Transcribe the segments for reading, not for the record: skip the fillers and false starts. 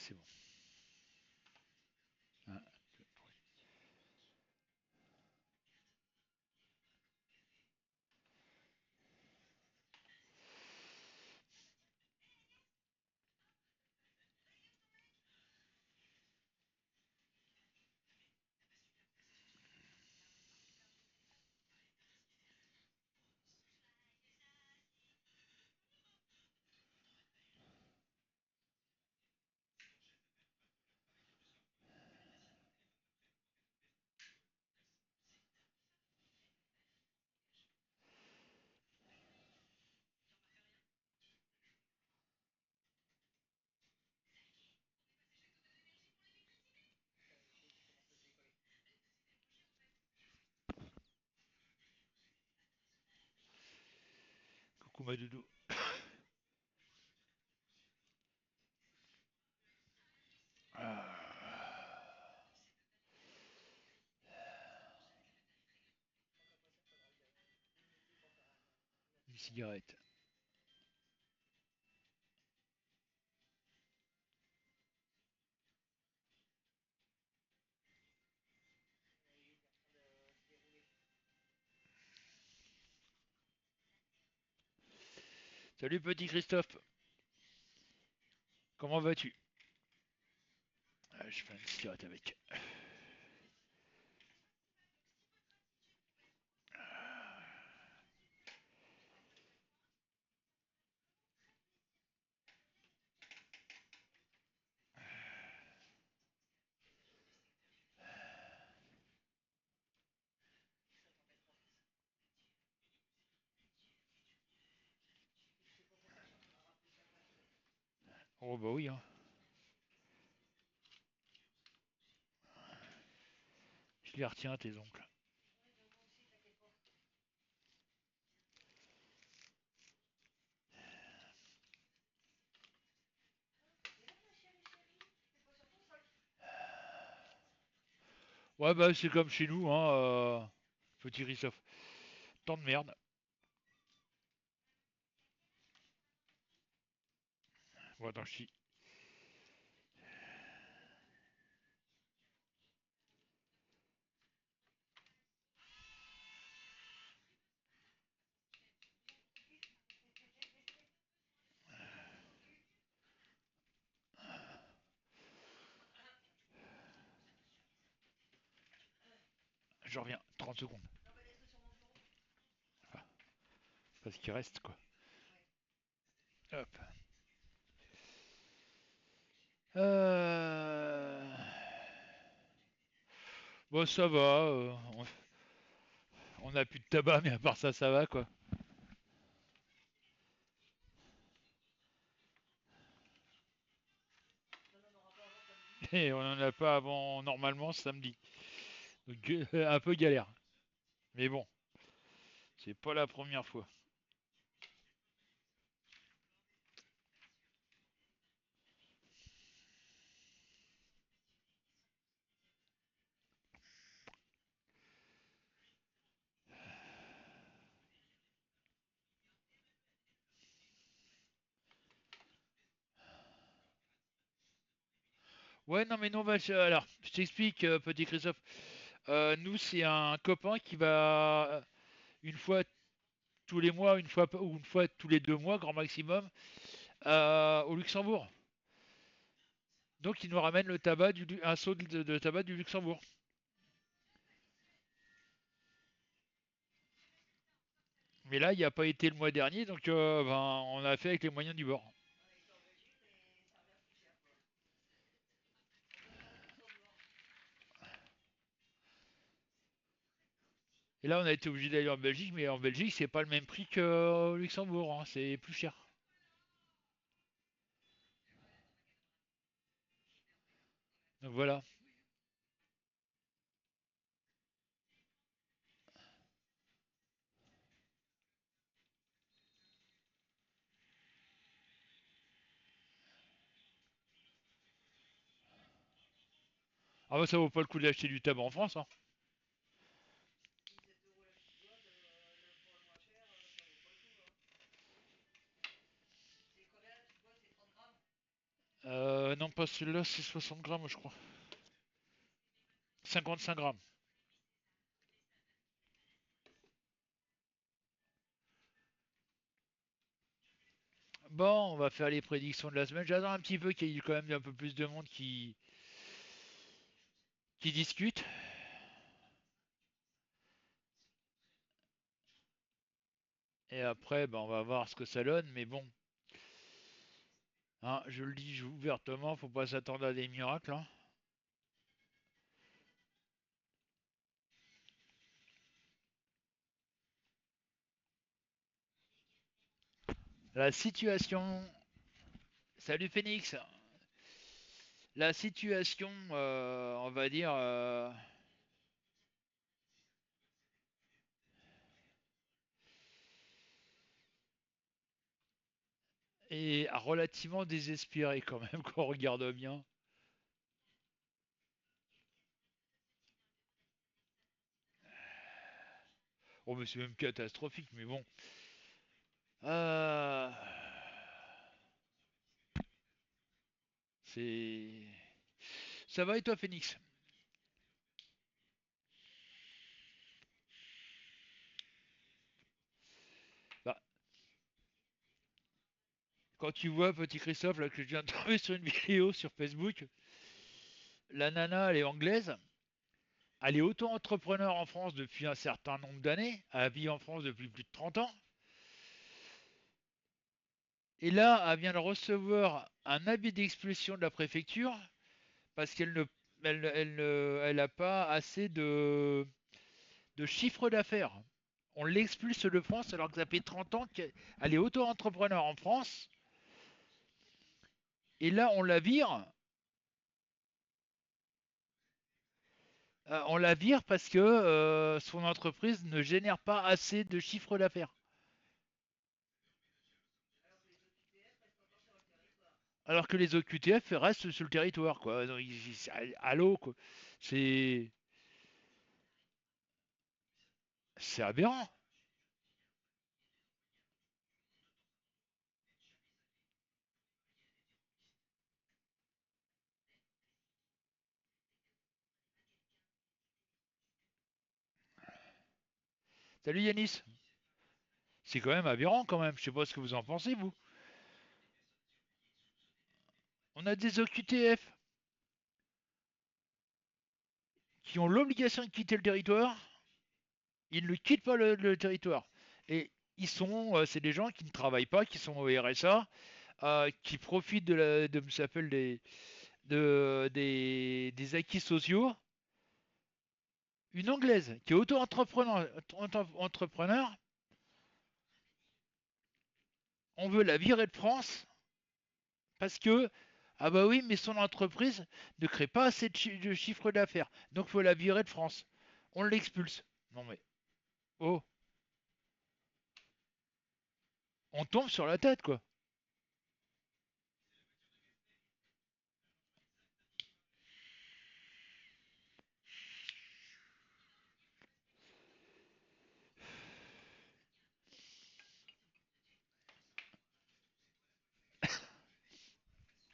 c'est bon. Un, deux, trois. Coucou ma doudou. Ah, une cigarette. Salut petit Christophe, comment vas-tu? Je fais une cigarette avec. Oh bah oui, hein. Je les retiens tes oncles. Ouais bah c'est comme chez nous, hein, petit Christophe. Tant de merde. Bon attends, je reviens. 30 secondes. Enfin, parce qu'il reste quoi. Hop. Euh... Bon ça va. On a plus de tabac mais à part ça ça va quoi. Et on en a pas avant normalement samedi. Donc un peu galère. Mais bon, c'est pas la première fois. Ouais, non, mais non, alors, je t'explique, petit Christophe. Nous, c'est un copain qui va une fois tous les mois, ou une fois tous les 2 mois, grand maximum, au Luxembourg. Donc, il nous ramène le tabac un seau de tabac du Luxembourg. Mais là, il n'y a pas été le mois dernier, donc ben, on a fait avec les moyens du bord. Et là, on a été obligé d'aller en Belgique, mais en Belgique, c'est pas le même prix qu'au Luxembourg, hein, c'est plus cher. Donc voilà. Ah bah ça vaut pas le coup d'acheter du tabac en France, hein. Non, pas celui-là, c'est 60 grammes, je crois. 55 grammes. Bon, on va faire les prédictions de la semaine. J'attends un petit peu qu'il y ait quand même un peu plus de monde qui discute. Et après, ben, on va voir ce que ça donne. Mais bon, hein, je le dis ouvertement, faut pas s'attendre à des miracles, hein. La situation. Salut Phoenix. La situation, on va dire, est relativement désespérée quand même quand on regarde bien. Oh, mais c'est même catastrophique, mais bon. Euh, c'est. Ça va et toi, Phoenix? Bah, quand tu vois petit Christophe là que je viens de trouver sur une vidéo sur Facebook, la nana elle est anglaise, elle est auto-entrepreneur en France depuis un certain nombre d'années, elle vit en France depuis plus de 30 ans, et là elle vient de recevoir un avis d'expulsion de la préfecture parce qu'elle ne, elle a pas assez de chiffre d'affaires. On l'expulse de France alors que ça fait 30 ans qu'elle est auto-entrepreneur en France, et là on la vire parce que son entreprise ne génère pas assez de chiffre d'affaires. Alors que les OQTF restent sur le territoire, quoi. Allô, quoi. C'est, c'est aberrant. Salut Yanis. C'est quand même aberrant, quand même. Je sais pas ce que vous en pensez, vous. On a des OQTF qui ont l'obligation de quitter le territoire. Ils ne quittent pas le territoire. Et c'est des gens qui ne travaillent pas, qui sont au RSA, qui profitent ça s'appelle des acquis sociaux. Une anglaise qui est auto-entrepreneur, on veut la virer de France parce que, ah bah oui, mais son entreprise ne crée pas assez de chiffre d'affaires. Donc il faut la virer de France. On l'expulse. Non mais, oh, on tombe sur la tête quoi.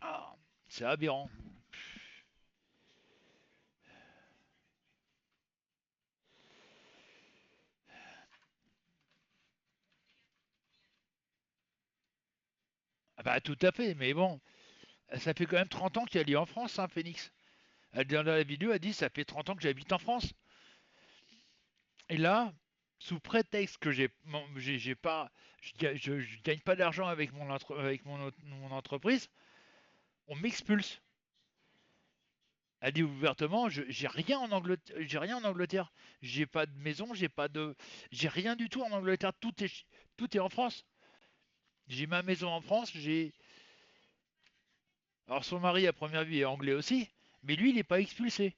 Ah, c'est aberrant. Ah bah tout à fait, mais bon, ça fait quand même 30 ans qu'elle est en France, hein, Phoenix. Elle, dans la vidéo, elle dit ça fait 30 ans que j'habite en France. Et là, sous prétexte que j'ai pas, je gagne pas d'argent avec mon entreprise, on m'expulse. Elle dit ouvertement, j'ai rien en Angleterre, j'ai rien en Angleterre, j'ai pas de maison, j'ai rien du tout en Angleterre, tout est en France. J'ai ma maison en France, alors son mari à première vue est anglais aussi, mais lui il n'est pas expulsé.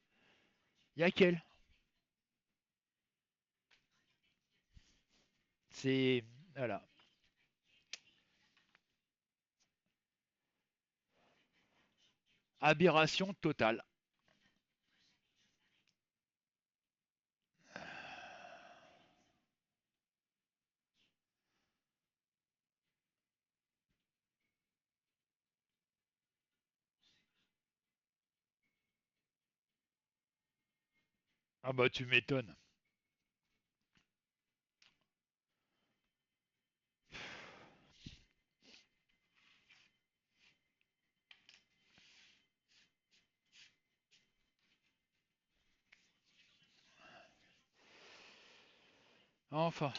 Il y a qu'elle. C'est voilà, aberration totale. Ah bah tu m'étonnes. Enfin.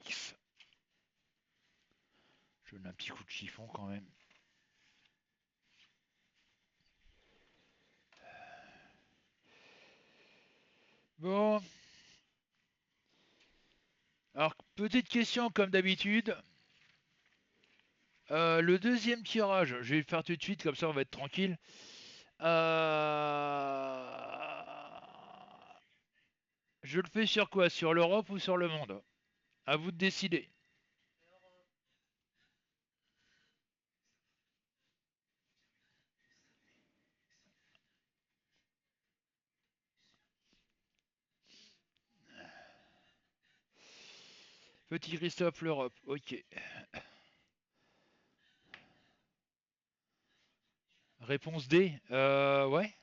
X. Je donne un petit coup de chiffon quand même. Bon. Alors, petite question comme d'habitude. Le deuxième tirage, je vais le faire tout de suite, comme ça on va être tranquille. Euh, Je le fais sur quoi? Sur l'Europe ou sur le monde? À vous de décider. Petit Christophe, l'Europe. Ok. Réponse D. Ouais.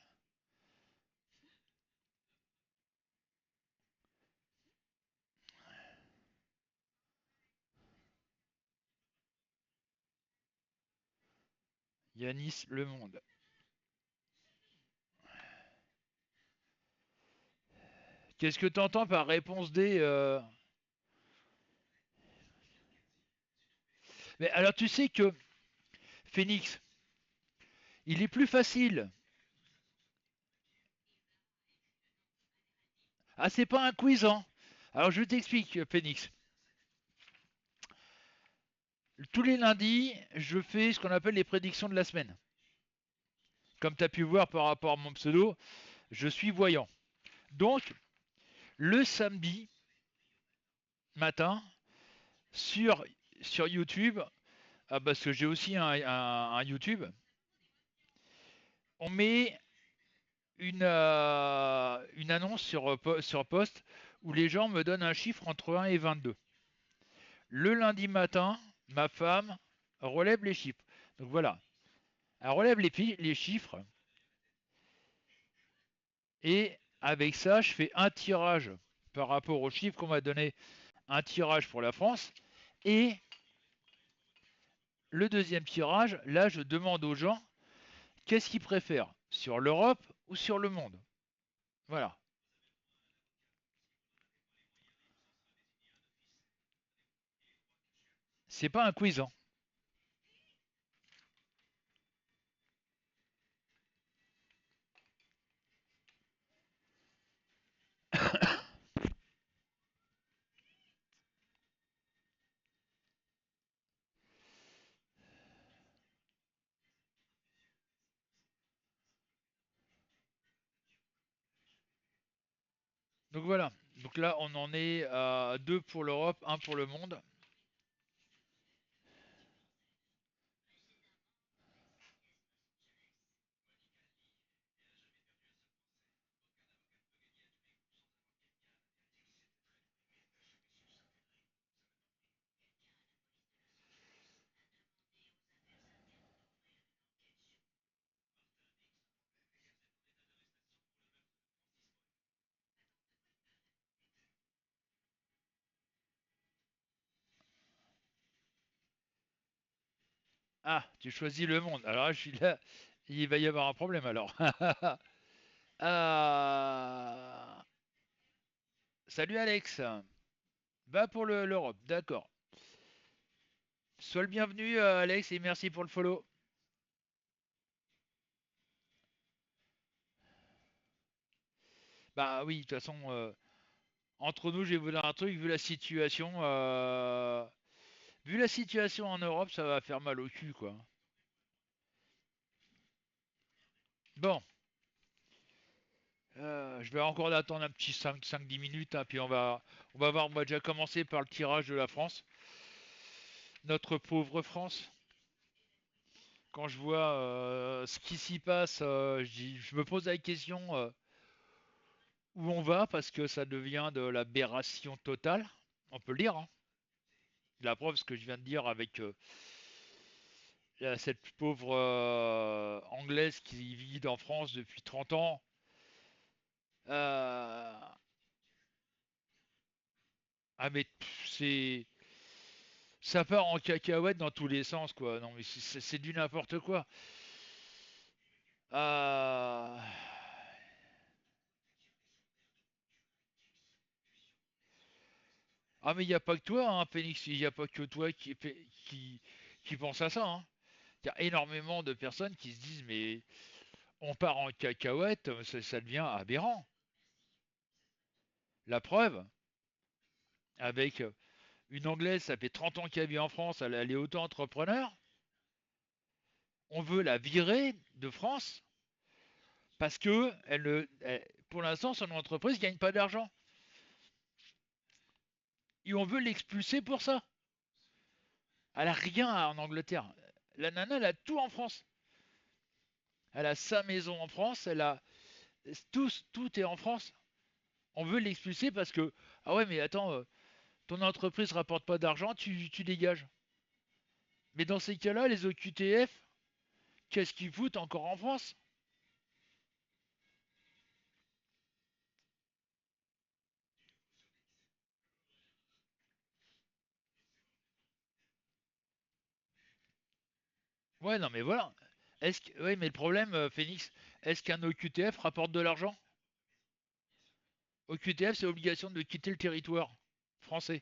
Yanis, le monde. Qu'est-ce que tu entends par réponse D Mais alors tu sais que Phoenix, il est plus facile. Ah, c'est pas un quiz, hein? Alors je t'explique, Phoenix. Tous les lundis, je fais ce qu'on appelle les prédictions de la semaine. Comme tu as pu voir par rapport à mon pseudo, je suis voyant. Donc, le samedi matin, sur, sur YouTube, parce que j'ai aussi un YouTube, on met une annonce sur post où les gens me donnent un chiffre entre 1 et 22. Le lundi matin, ma femme relève les chiffres. Donc voilà, elle relève les chiffres et avec ça, je fais un tirage par rapport aux chiffres qu'on m'a donné, un tirage pour la France. Et le deuxième tirage, là, je demande aux gens qu'est-ce qu'ils préfèrent, sur l'Europe ou sur le monde. Voilà. C'est pas un quiz, hein. Donc voilà. Donc là, on en est à 2 pour l'Europe, un pour le monde. Ah, tu choisis le monde. Alors là, je suis là. Il va y avoir un problème alors. Ah, salut Alex. Va pour l'Europe, d'accord. Sois le bienvenu Alex et merci pour le follow. Bah oui, de toute façon, entre nous, je vais vous dire un truc, vu la situation en Europe, ça va faire mal au cul, quoi. Bon, je vais encore attendre un petit 5-10 minutes, hein, puis on va voir, on va déjà commencer par le tirage de la France. Notre pauvre France. Quand je vois ce qui s'y passe, je me pose la question où on va, parce que ça devient de l'aberration totale, on peut le dire, hein. La preuve, ce que je viens de dire avec cette pauvre anglaise qui vit en France depuis 30 ans. Euh, ah mais ça part en cacahuète dans tous les sens quoi. Non mais c'est du n'importe quoi. Euh, Ah mais il n'y a pas que toi, hein, Phoenix, il n'y a pas que toi qui pense à ça. Hein. Il y a énormément de personnes qui se disent mais on part en cacahuète, ça devient aberrant. La preuve, avec une Anglaise, ça fait 30 ans qu'elle vit en France, elle est auto-entrepreneur, on veut la virer de France parce que pour l'instant son entreprise ne gagne pas d'argent. Et on veut l'expulser pour ça. Elle a rien en Angleterre. La nana, elle a tout en France. Elle a sa maison en France, tout est en France. On veut l'expulser parce que, ah ouais, mais attends, ton entreprise rapporte pas d'argent, tu dégages. Mais dans ces cas-là, les OQTF, qu'est-ce qu'ils foutent encore en France? Ouais, non, mais voilà. Ouais, mais le problème, Phoenix, est-ce qu'un OQTF rapporte de l'argent? OQTF, c'est l'obligation de quitter le territoire français.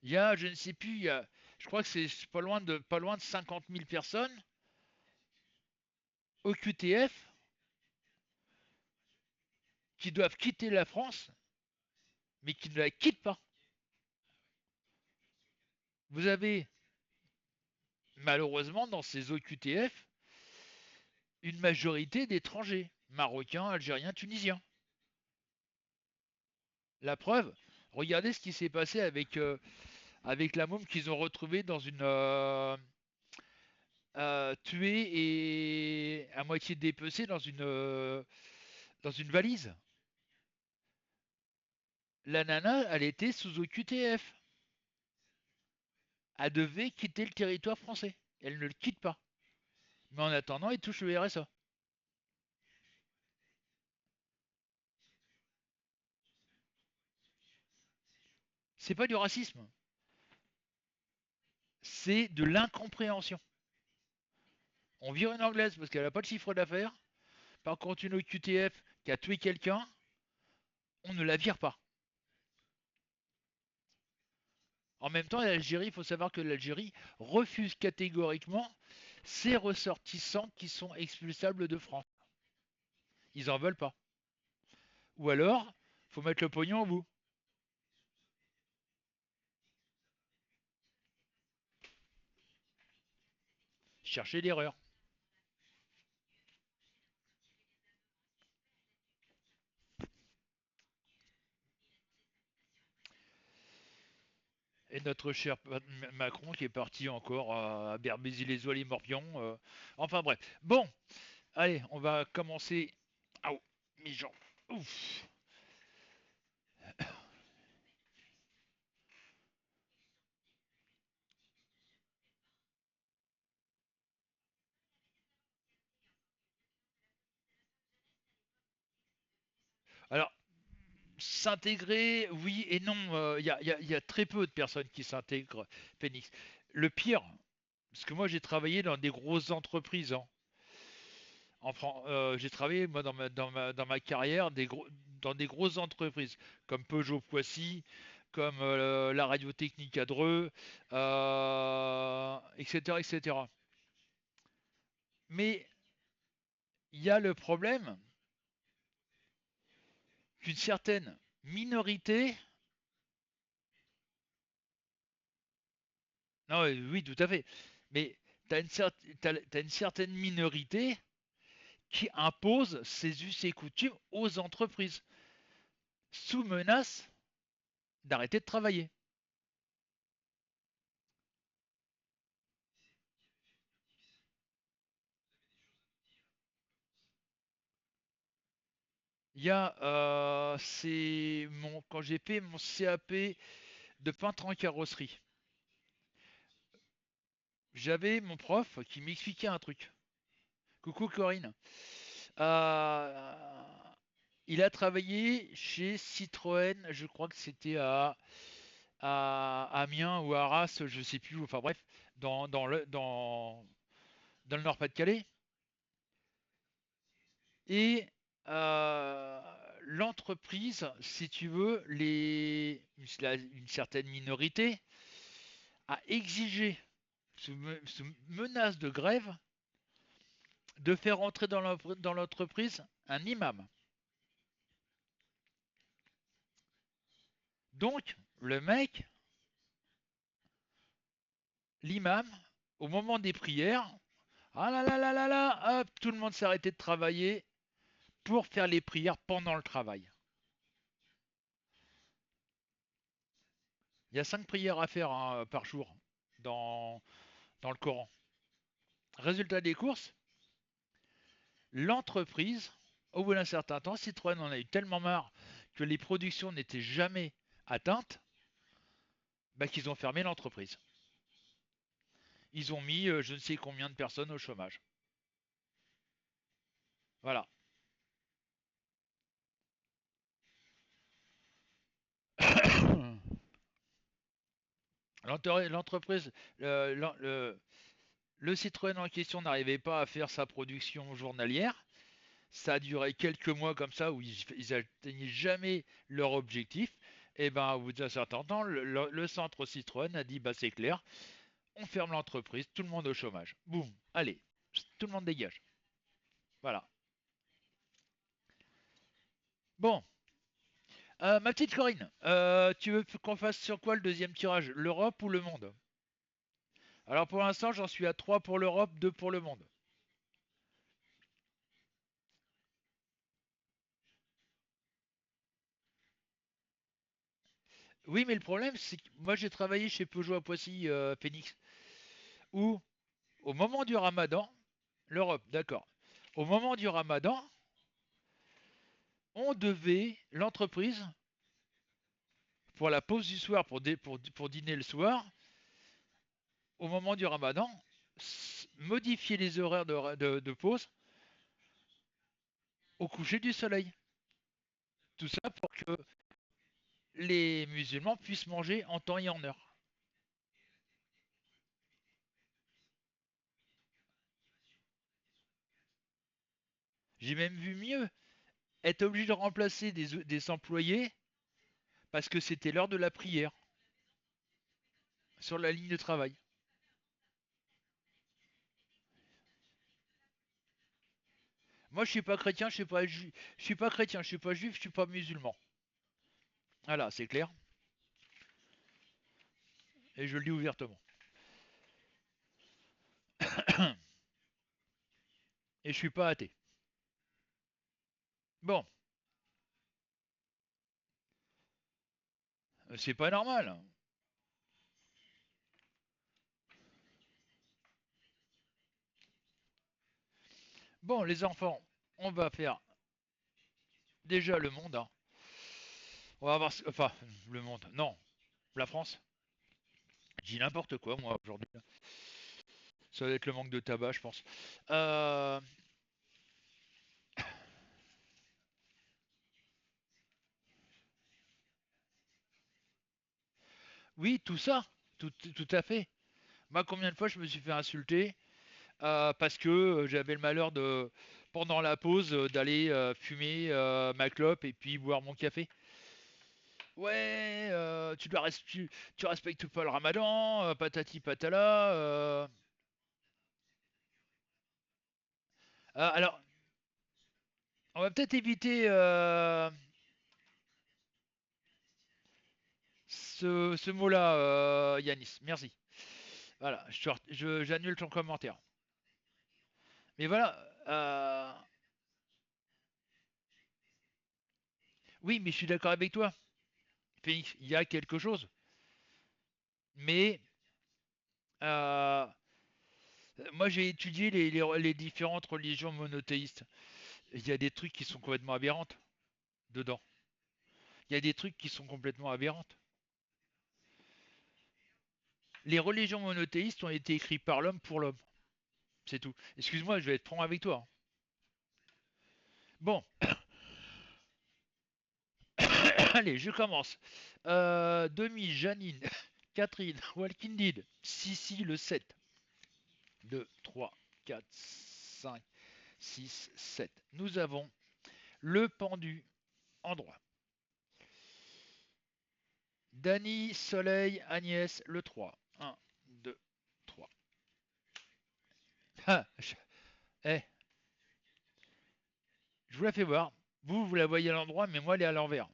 Il y a, je ne sais plus, je crois que c'est pas loin de 50 000 personnes OQTF qui doivent quitter la France, mais qui ne la quittent pas. Vous avez malheureusement dans ces OQTF une majorité d'étrangers, marocains, algériens, tunisiens. La preuve, regardez ce qui s'est passé avec la môme qu'ils ont retrouvée dans une tuée et à moitié dépecée dans une valise. La nana, elle était sous OQTF. Elle devait quitter le territoire français. Elle ne le quitte pas. Mais en attendant, elle touche le RSA. C'est pas du racisme, c'est de l'incompréhension. On vire une anglaise parce qu'elle n'a pas de chiffre d'affaires. Par contre, une OQTF qui a tué quelqu'un, on ne la vire pas. En même temps, l'Algérie, il faut savoir que l'Algérie refuse catégoriquement ses ressortissants qui sont expulsables de France. Ils en veulent pas. Ou alors, faut mettre le pognon au bout. Chercher l'erreur. Et notre cher Macron qui est parti encore à Berbézy-les-Oies, les Morbihan. Enfin bref. Bon, allez, on va commencer. Ah, mes jambes. Ouf. Alors, s'intégrer, oui et non. Il y a très peu de personnes qui s'intègrent, Phoenix. Le pire, parce que moi j'ai travaillé dans des grosses entreprises. Hein. J'ai travaillé moi dans ma carrière dans des grosses entreprises comme Peugeot Poissy, comme la Radiotechnique à Dreux, etc., etc. Mais il y a le problème qu'une certaine minorité, non, oui, tout à fait, mais t'as une certaine minorité qui impose ses us et coutumes aux entreprises, sous menace d'arrêter de travailler. C'est quand j'ai fait mon CAP de peintre en carrosserie, j'avais mon prof qui m'expliquait un truc. Coucou Corinne. Euh, il a travaillé chez Citroën, je crois que c'était à Amiens ou à Arras, je sais plus, enfin bref, dans le Nord-Pas-de-Calais. Et euh, l'entreprise, si tu veux, une certaine minorité a exigé, sous menace de grève, de faire entrer dans l'entreprise un imam. Donc, le mec, l'imam, au moment des prières, ah là là là là là, hop, tout le monde s'est arrêté de travailler pour faire les prières pendant le travail. Il y a 5 prières à faire hein, par jour dans, dans le Coran. Résultat des courses, l'entreprise, au bout d'un certain temps, Citroën en a eu tellement marre que les productions n'étaient jamais atteintes, bah, qu'ils ont fermé l'entreprise. Ils ont mis je ne sais combien de personnes au chômage. Voilà. L'entreprise, le, le- le Citroën en question n'arrivait pas à faire sa production journalière. Ça a duré quelques mois comme ça où ils n'atteignaient jamais leur objectif. Et ben au bout d'un certain temps, le centre Citroën a dit bah c'est clair, on ferme l'entreprise, tout le monde au chômage. Boum, allez, tout le monde dégage. Voilà. Bon, ma petite Corinne, tu veux qu'on fasse sur quoi le deuxième tirage? L'Europe ou le monde? Alors pour l'instant, j'en suis à 3 pour l'Europe, 2 pour le monde. Oui, mais le problème, c'est que moi j'ai travaillé chez Peugeot à Poissy, Phoenix, où au moment du ramadan, l'Europe, d'accord. Au moment du ramadan, l'entreprise, pour la pause du soir, pour dîner le soir, au moment du ramadan, modifier les horaires de pause au coucher du soleil. Tout ça pour que les musulmans puissent manger en temps et en heure. J'ai même vu mieux, être obligé de remplacer des employés parce que c'était l'heure de la prière sur la ligne de travail. Moi, je suis pas chrétien, je suis pas chrétien, je suis pas juif, je suis pas musulman. Voilà, c'est clair. Et je le dis ouvertement. Et je suis pas athée. Bon, c'est pas normal. Bon, les enfants, on va faire déjà le monde. Hein. On va voir, enfin, le monde. Non, la France. Je dis n'importe quoi, moi, aujourd'hui. Ça va être le manque de tabac, je pense. Euh, oui, tout ça, tout à fait. Moi, combien de fois je me suis fait insulter parce que j'avais le malheur de, pendant la pause, d'aller fumer ma clope et puis boire mon café. Ouais, tu respectes pas le ramadan, patati patala. Alors, on va peut-être éviter ce mot-là, Yanis. Merci. Voilà, j'annule ton commentaire. Mais voilà, oui, mais je suis d'accord avec toi. Phoenix, il y a quelque chose. Mais euh, moi, j'ai étudié les différentes religions monothéistes. Il y a des trucs qui sont complètement aberrantes. dedans. Il y a des trucs qui sont complètement aberrantes. Les religions monothéistes ont été écrites par l'homme pour l'homme. C'est tout. Excuse-moi, je vais être franc avec toi, hein. Bon, allez, je commence. Demi, Janine, Catherine, Walking Dead, Sissi le 7. 2, 3, 4, 5, 6, 7. Nous avons le pendu en droit. Dany, Soleil, Agnès, le 3. 1, 2, 3. Ah, eh, je vous la fais voir. Vous la voyez à l'endroit, mais moi, elle est à l'envers.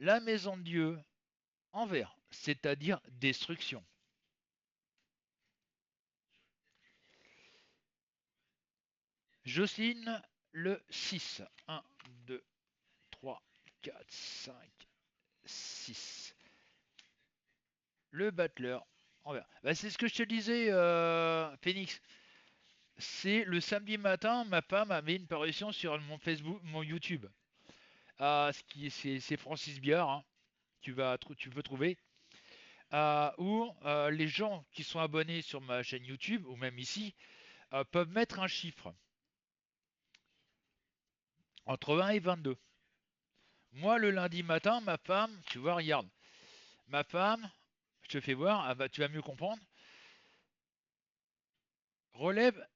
La maison de Dieu, envers, c'est-à-dire destruction. Jocelyne, le 6. 1, 2, 3, 4, 5, 6. Le battleur, envers. Bah, c'est ce que je te disais, Phoenix. C'est le samedi matin, ma femme avait une parution sur mon Facebook, mon YouTube. C'est Francis Biard, hein, tu peux trouver. Où les gens qui sont abonnés sur ma chaîne YouTube, ou même ici, peuvent mettre un chiffre entre 1 et 22. Moi, le lundi matin, ma femme, tu vois, regarde, ma femme, je te fais voir, tu vas mieux comprendre, relève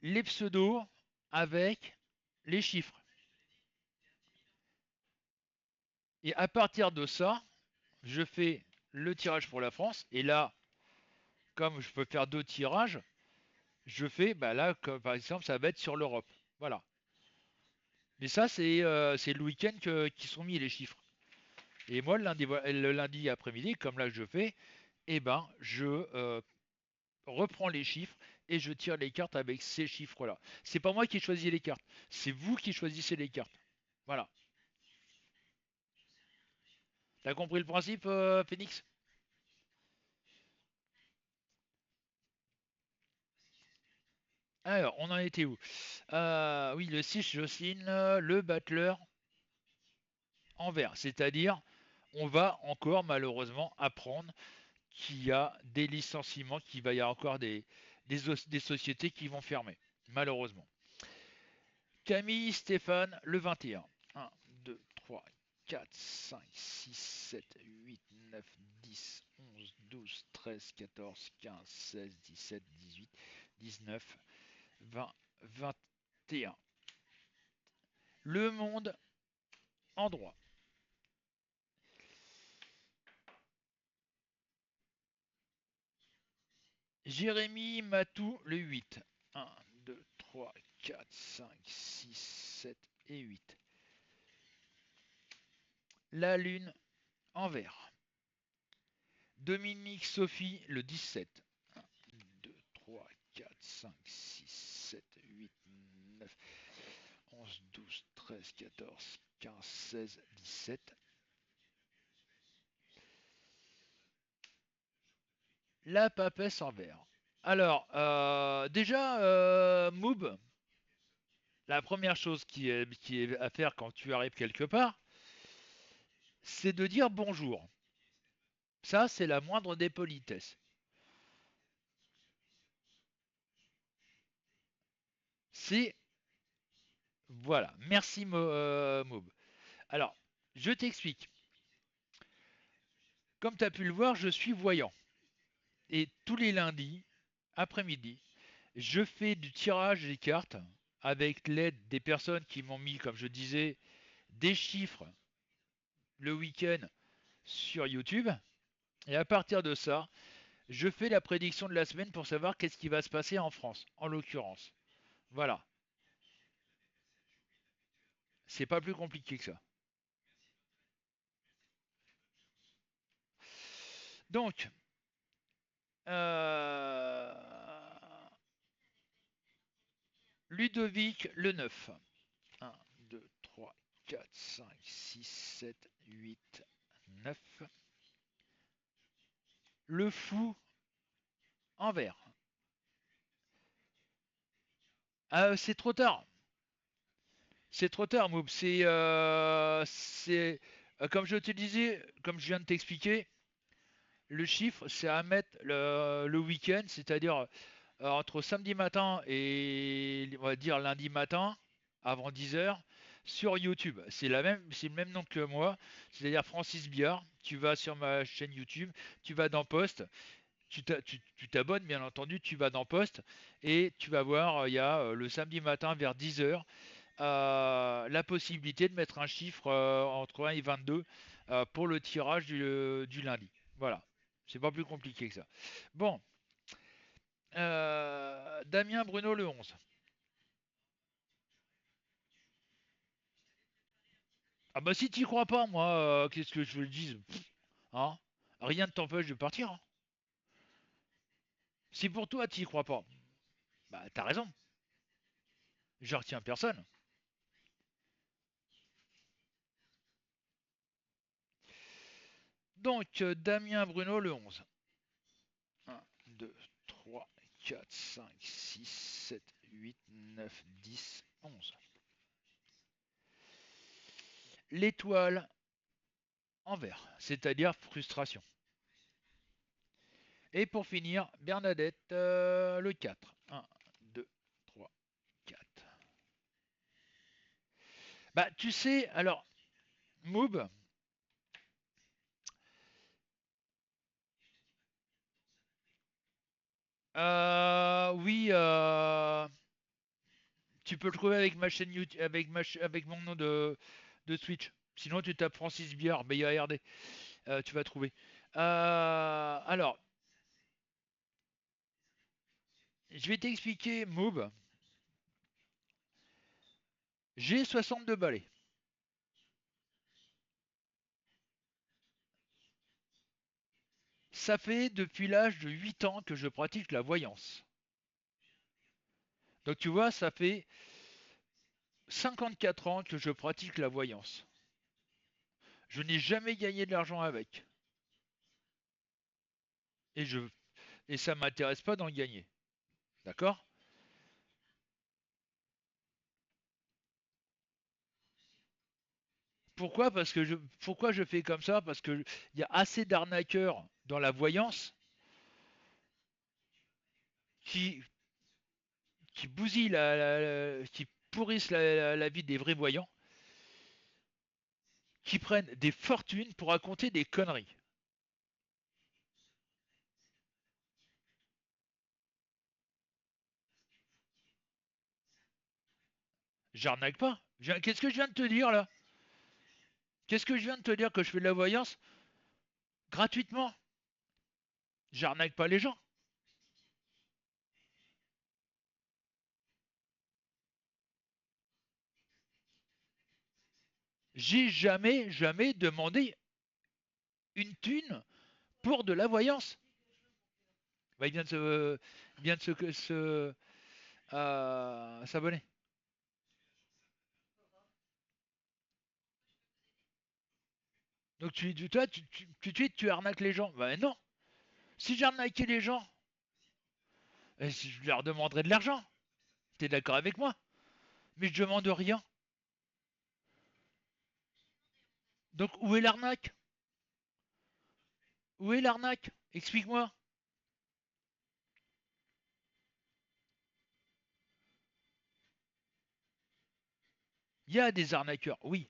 les pseudos avec les chiffres. Et à partir de ça, je fais le tirage pour la France. Et là, comme je peux faire deux tirages, je fais, bah là, comme, par exemple, ça va être sur l'Europe. Voilà. Mais ça, c'est le week-end qui sont mis les chiffres. Et moi, le lundi après-midi, comme là je fais, eh ben, je reprends les chiffres et je tire les cartes avec ces chiffres-là. C'est pas moi qui choisis les cartes, c'est vous qui choisissez les cartes. Voilà. T'as compris le principe, Phoenix? Alors, on en était où? Oui, le 6, Jocelyne, le battleur en vert. C'est-à-dire, on va encore malheureusement apprendre qu'il y a des licenciements, qu'il va y avoir encore des sociétés qui vont fermer. Malheureusement. Camille, Stéphane, le 21. 1, 2, 3, 4, 5, 6, 7, 8, 9, 10, 11, 12, 13, 14, 15, 16, 17, 18, 19, 20, 21. Le monde en droit. Jérémy Matou, le 8. 1, 2, 3, 4, 5, 6, 7 et 8. La lune en vert. Dominique Sophie, le 17. 1, 2, 3, 4, 5, 6, 7, 8, 9, 11, 12, 13, 14, 15, 16, 17. La papesse en vert. Alors, déjà, Moob, la première chose qui est à faire quand tu arrives quelque part, c'est de dire bonjour. Ça, c'est la moindre des politesses. C'est... Voilà. Merci, Moob. Alors, je t'explique. Comme tu as pu le voir, je suis voyant. Et tous les lundis, après-midi, je fais du tirage des cartes avec l'aide des personnes qui m'ont mis, comme je disais, des chiffres le week-end sur YouTube. Et à partir de ça, je fais la prédiction de la semaine pour savoir qu'est-ce qui va se passer en France, en l'occurrence. Voilà. C'est pas plus compliqué que ça. Donc, euh, Ludovic le 9. 1, 2, 3, 4, 5, 6, 7, 8, 9. Le fou en vert. C'est trop tard. C'est trop tard, Moob. Comme je te disais, comme je viens de t'expliquer, le chiffre, c'est à mettre le week-end, c'est-à-dire entre samedi matin et on va dire lundi matin, avant 10 heures, sur YouTube. C'est le même nom que moi, c'est-à-dire Francis Biard. Tu vas sur ma chaîne YouTube, tu vas dans Post, tu t'abonnes bien entendu, tu vas dans Post et tu vas voir, il y a le samedi matin vers 10 heures la possibilité de mettre un chiffre entre 1 et 22 pour le tirage du lundi. Voilà, c'est pas plus compliqué que ça. Bon, Damien Bruno le 11. Ah bah si t'y crois pas, moi, qu'est-ce que je le dise? Hein? Rien ne t'empêche de partir, hein. Si pour toi t'y crois pas, bah t'as raison, je retiens personne. Donc, Damien Bruno le 11. 1, 2, 3, 4, 5, 6, 7, 8, 9, 10, 11. L'étoile en vert, c'est-à-dire frustration. Et pour finir, Bernadette, le 4. 1, 2, 3, 4. Bah, tu sais, alors, Moob, oui, tu peux le trouver avec ma chaîne YouTube, avec mon nom de Twitch. Sinon, tu tapes Francis Biard, B-I-A-R-D, tu vas trouver. Alors, je vais t'expliquer, Moob. J'ai 62 balais. Ça fait depuis l'âge de 8 ans que je pratique la voyance. Donc tu vois, ça fait 54 ans que je pratique la voyance. Je n'ai jamais gagné de l'argent avec. Et, je, et ça ne m'intéresse pas d'en gagner. D'accord? Pourquoi je fais comme ça? Parce qu'il y a assez d'arnaqueurs dans la voyance qui, qui bousillent, qui pourrissent la vie des vrais voyants, qui prennent des fortunes pour raconter des conneries. J'arnaque pas. Qu'est-ce que je viens de te dire là? Qu'est-ce que je viens de te dire que je fais de la voyance gratuitement? J'arnaque pas les gens. J'ai jamais demandé une thune pour de la voyance. Bah, il vient de s'abonner. Donc toi, tout de suite, tu arnaques les gens. Bah non. Si j'arnaquais les gens, je leur demanderais de l'argent. T'es d'accord avec moi? Mais je demande rien. Donc où est l'arnaque? Où est l'arnaque? Explique-moi. Il y a des arnaqueurs, oui,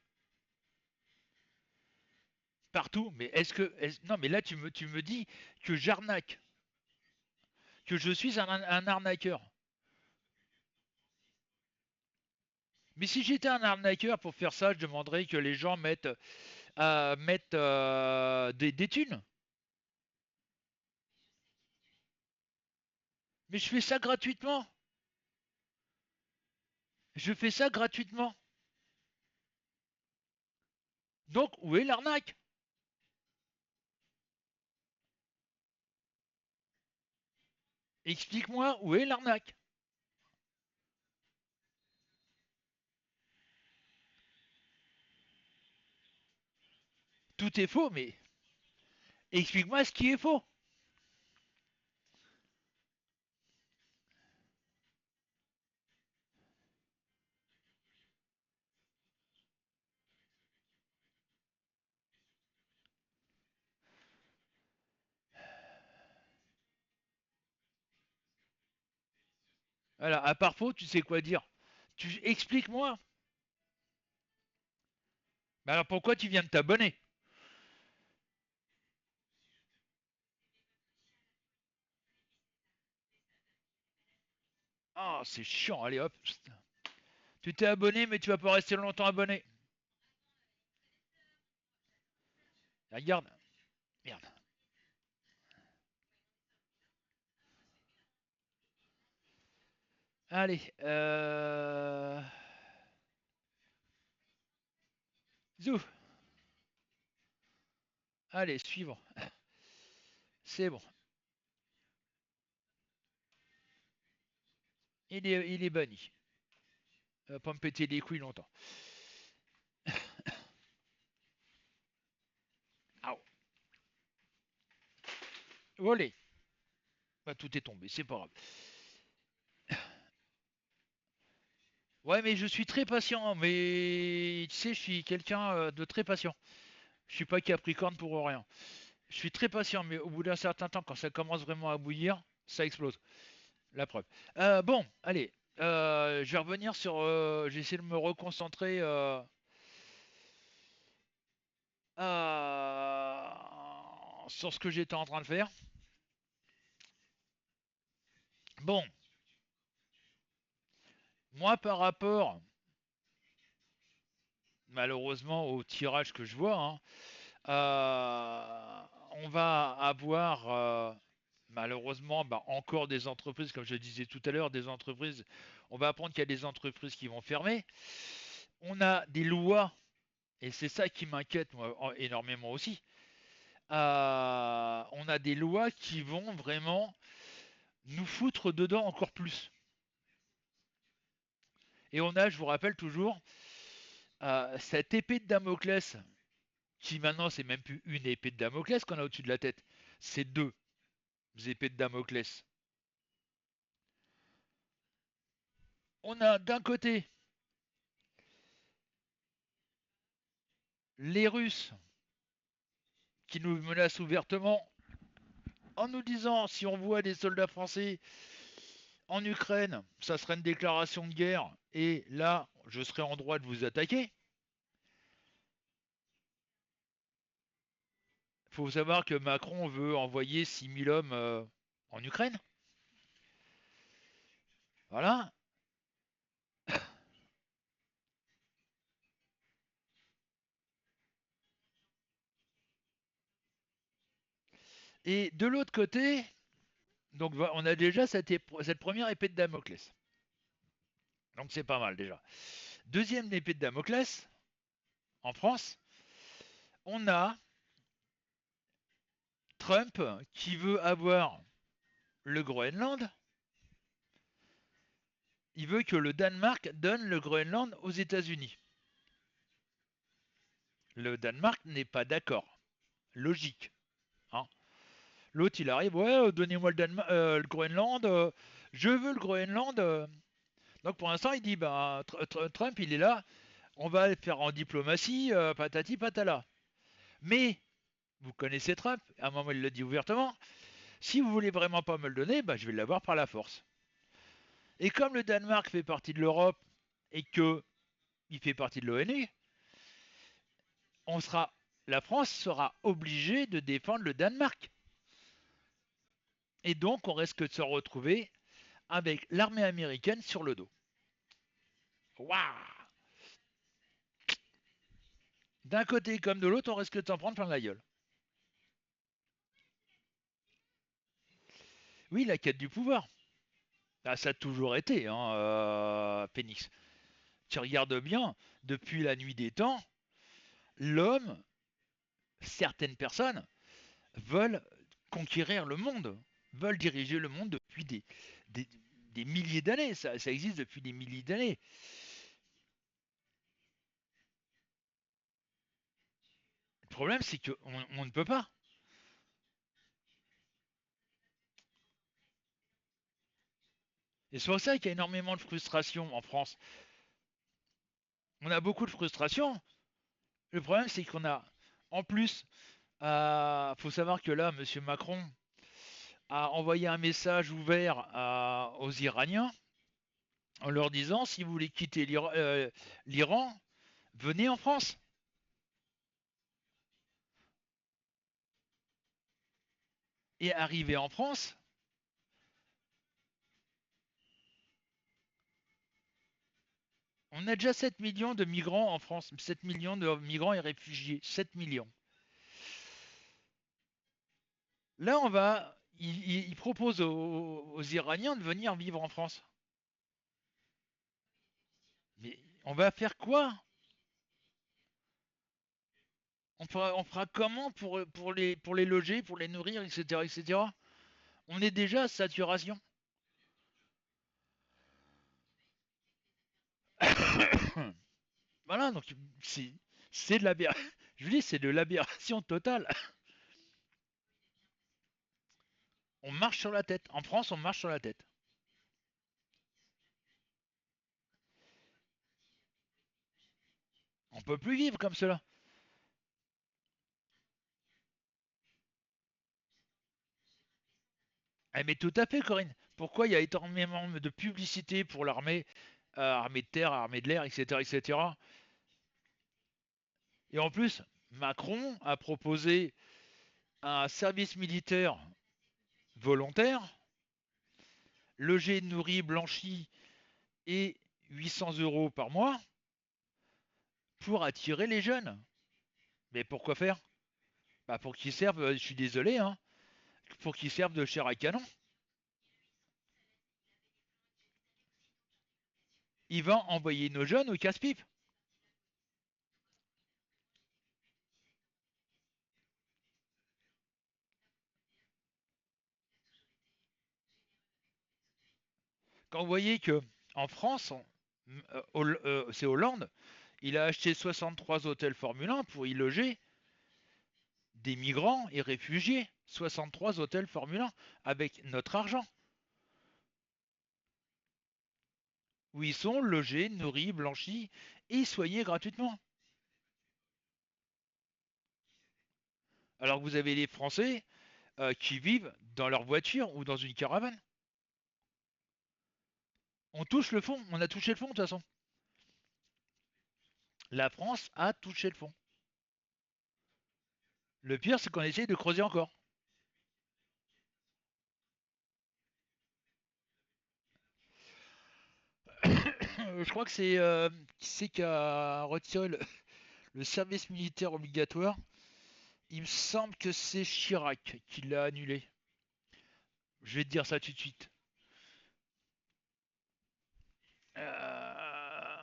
partout. Mais non, mais là tu me dis que j'arnaque, que je suis un arnaqueur. Mais si j'étais un arnaqueur pour faire ça, je demanderais que les gens mettent des thunes. Mais je fais ça gratuitement. Je fais ça gratuitement. Donc, où est l'arnaque? Explique-moi où est l'arnaque. Tout est faux, mais explique-moi ce qui est faux. Voilà, à part faux, tu sais quoi dire. Explique-moi. Mais alors pourquoi tu viens de t'abonner? Ah, c'est chiant, allez hop. Tu t'es abonné, mais tu vas pas rester longtemps abonné. Regarde, merde. Allez, zou. Allez, suivant. C'est bon. Il est banni. Va pas me péter les couilles longtemps. Au. Volé. Bah, tout est tombé, c'est pas grave. Ouais, mais je suis très patient. Mais tu sais, je suis quelqu'un de très patient. Je suis pas Capricorne pour rien. Je suis très patient, mais au bout d'un certain temps, quand ça commence vraiment à bouillir, ça explose. La preuve. Bon, allez. Je vais revenir sur. J'ai essayé de me reconcentrer euh, sur ce que j'étais en train de faire. Bon, moi, par rapport, malheureusement, au tirage que je vois, hein, on va avoir malheureusement encore des entreprises, comme je disais tout à l'heure, des entreprises. On va apprendre qu'il y a des entreprises qui vont fermer. On a des lois, et c'est ça qui m'inquiète moi, énormément aussi. On a des lois qui vont vraiment nous foutre dedans encore plus. Et on a, je vous rappelle toujours, cette épée de Damoclès, qui maintenant c'est même plus une épée de Damoclès qu'on a au-dessus de la tête, c'est deux épées de Damoclès. On a d'un côté les Russes qui nous menacent ouvertement en nous disant si on voit des soldats français en Ukraine, ça serait une déclaration de guerre et là, je serai en droit de vous attaquer. Il faut savoir que Macron veut envoyer 6000 hommes en Ukraine. Voilà. Et de l'autre côté, donc on a déjà cette première épée de Damoclès. Donc c'est pas mal déjà. Deuxième épée de Damoclès, en France, on a Trump qui veut avoir le Groenland. Il veut que le Danemark donne le Groenland aux États-Unis. Le Danemark n'est pas d'accord. Logique. Hein. L'autre, il arrive, ouais, donnez-moi le Groenland, je veux le Groenland. Donc pour l'instant, il dit, Trump, il est là, on va le faire en diplomatie, patati patala. Mais, vous connaissez Trump, à un moment, il le dit ouvertement, si vous voulez vraiment pas me le donner, je vais l'avoir par la force. Et comme le Danemark fait partie de l'Europe et que il fait partie de l'ONU, on sera, la France sera obligée de défendre le Danemark. Et donc, on risque de se retrouver avec l'armée américaine sur le dos. Waouh! D'un côté comme de l'autre, on risque de s'en prendre plein la gueule. Oui, la quête du pouvoir. Ah, ça a toujours été, hein, Pénix. Tu regardes bien, depuis la nuit des temps, l'homme, certaines personnes, veulent conquérir le monde, veulent diriger le monde depuis des, des milliers d'années. Ça existe depuis des milliers d'années. Le problème, c'est qu'on ne peut pas. Et c'est pour ça qu'il y a énormément de frustration en France. On a beaucoup de frustration. Le problème, c'est qu'on a, en plus, faut savoir que là, M. Macron a envoyé un message ouvert aux Iraniens en leur disant si vous voulez quitter l'Iran, venez en France. Et arrivé en France, on a déjà 7 millions de migrants en France, 7 millions de migrants et réfugiés, 7 millions. Là, il propose aux Iraniens de venir vivre en France. Mais on va faire quoi? On fera comment pour les loger, pour les nourrir, etc., etc. On est déjà à saturation. Voilà, donc c'est c'est de l'aberration. Je vous dis, c'est de l'aberration totale. On marche sur la tête. En France, on marche sur la tête. On peut plus vivre comme cela. Eh, mais tout à fait, Corinne. Pourquoi il y a énormément de publicité pour l'armée, armée de terre, armée de l'air, etc., etc. Et en plus, Macron a proposé un service militaire volontaire, logé, nourri, blanchi et 800 € par mois pour attirer les jeunes. Mais pourquoi faire? Bah pour qu'ils servent, je suis désolé, hein, pour qu'ils servent de chair à canon. Il va envoyer nos jeunes au casse-pipe. Quand vous voyez que en France, c'est Hollande, il a acheté 63 hôtels Formule 1 pour y loger des migrants et réfugiés. 63 hôtels Formule 1 avec notre argent, où ils sont logés, nourris, blanchis et soignés gratuitement. Alors que vous avez les Français qui vivent dans leur voiture ou dans une caravane. On touche le fond, on a touché le fond de toute façon. La France a touché le fond. Le pire, c'est qu'on essaye de creuser encore. Je crois que c'est qui c'est qui a retiré le service militaire obligatoire. Il me semble que c'est Chirac qui l'a annulé. Je vais te dire ça tout de suite. Euh,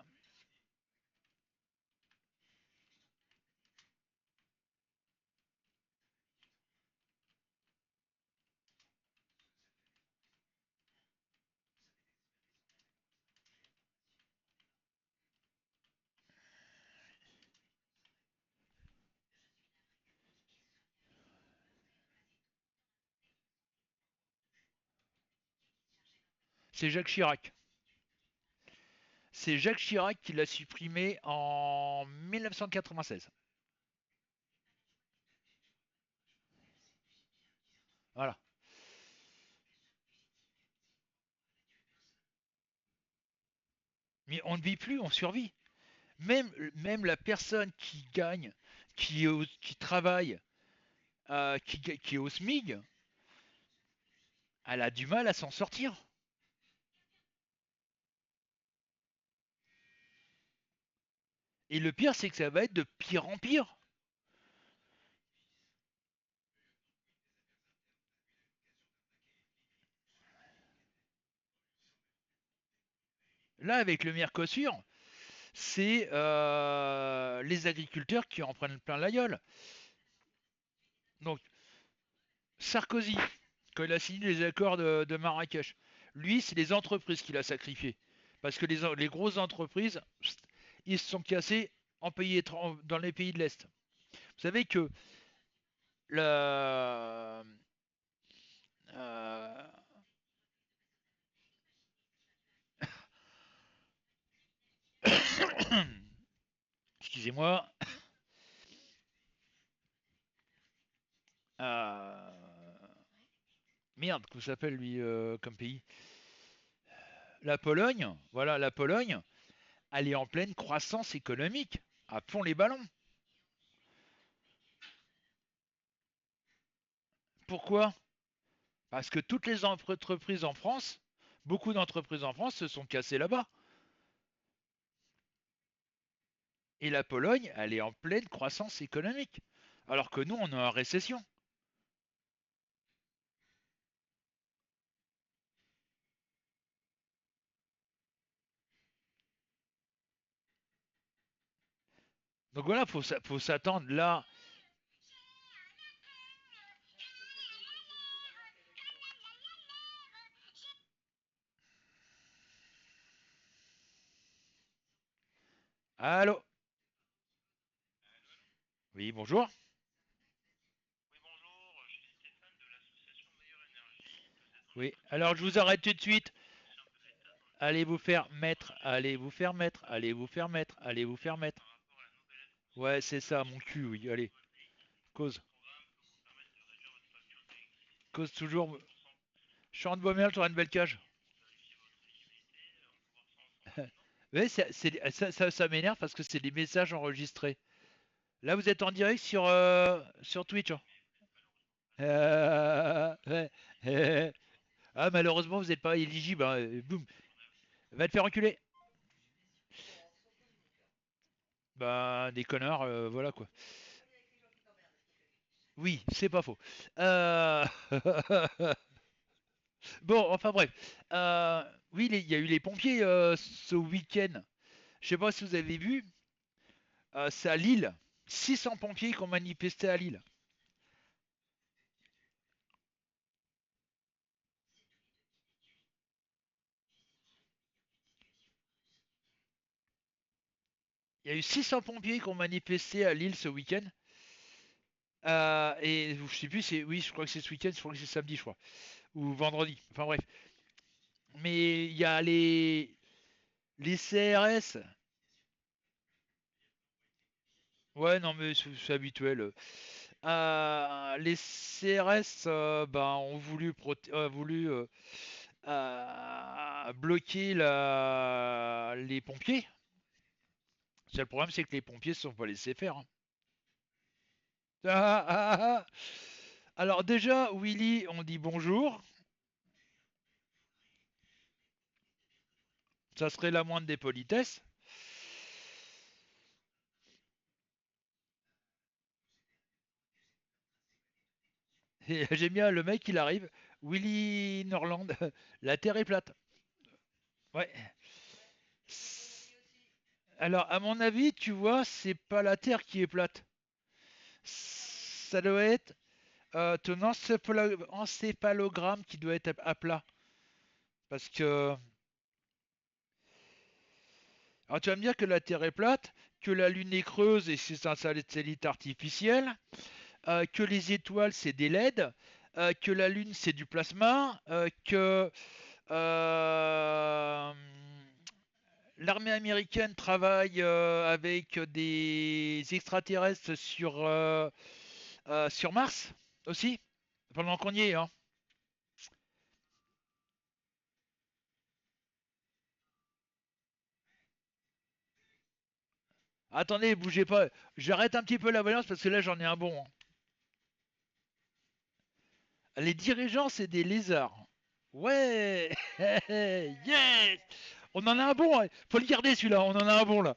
c'est Jacques Chirac. C'est Jacques Chirac qui l'a supprimé en 1996. Voilà. Mais on ne vit plus, on survit. Même la personne qui gagne, qui travaille, qui est au SMIG, elle a du mal à s'en sortir. Et le pire, c'est que ça va être de pire en pire. Là, avec le Mercosur, c'est les agriculteurs qui en prennent plein la gueule. Donc, Sarkozy, quand il a signé les accords de Marrakech, lui, c'est les entreprises qu'il a sacrifiées. Parce que les grosses entreprises, ils se sont cassés dans les pays de l'Est. Vous savez que la, euh, excusez-moi, euh, merde, comment s'appelle lui comme pays? la Pologne, voilà, la Pologne, elle est en pleine croissance économique, à fond les ballons. Pourquoi? Parce que toutes les entreprises en France, beaucoup d'entreprises en France se sont cassées là-bas. Et la Pologne, elle est en pleine croissance économique. Alors que nous, on est en récession. Donc voilà, faut s'attendre là. Allô? Oui, bonjour. Oui, alors je vous arrête tout de suite. Allez vous faire mettre, allez vous faire mettre, allez vous faire mettre, allez vous faire mettre. Ouais, c'est ça, mon cul, oui, allez. Cause. Cause toujours. Chante Baumel sur une belle cage. Ouais, ça m'énerve parce que c'est des messages enregistrés. Là, vous êtes en direct sur Twitch, hein. Ouais, ah, malheureusement, vous n'êtes pas éligible, hein. Boum. Va te faire enculer. Bah, des connards, voilà quoi. Oui, c'est pas faux. Euh, Bon, enfin bref. Oui, il y a eu les pompiers ce week-end. Je sais pas si vous avez vu. C'est à Lille. 600 pompiers qui ont manifesté à Lille. Il y a eu 600 pompiers qui ont manifesté à Lille ce week-end. Et je sais plus, oui, je crois que c'est ce week-end, je crois que c'est samedi, je crois, ou vendredi. Enfin bref. Mais il y a les CRS. Ouais, non, mais c'est habituel. Les CRS ont voulu bloquer les pompiers. Le problème, c'est que les pompiers ne se sont pas laissés faire, hein. Ah, ah, ah. Alors déjà, Willy, on dit bonjour. Ça serait la moindre des politesses. Et j'aime bien le mec, il arrive. Willy Norland, la Terre est plate. Ouais. Alors, à mon avis, tu vois, c'est pas la Terre qui est plate. Ça doit être ton encéphalogramme qui doit être à plat. Parce que. Alors, tu vas me dire que la Terre est plate, que la Lune est creuse et c'est un satellite artificiel, que les étoiles c'est des LED, que la Lune c'est du plasma, que euh, l'armée américaine travaille avec des extraterrestres sur Mars aussi, pendant qu'on y est, hein. Attendez, bougez pas. J'arrête un petit peu la voyance parce que là j'en ai un bon, hein. Les dirigeants, c'est des lézards. Ouais. Yes. On en a un bon, hein. Faut le garder celui-là, on en a un bon là.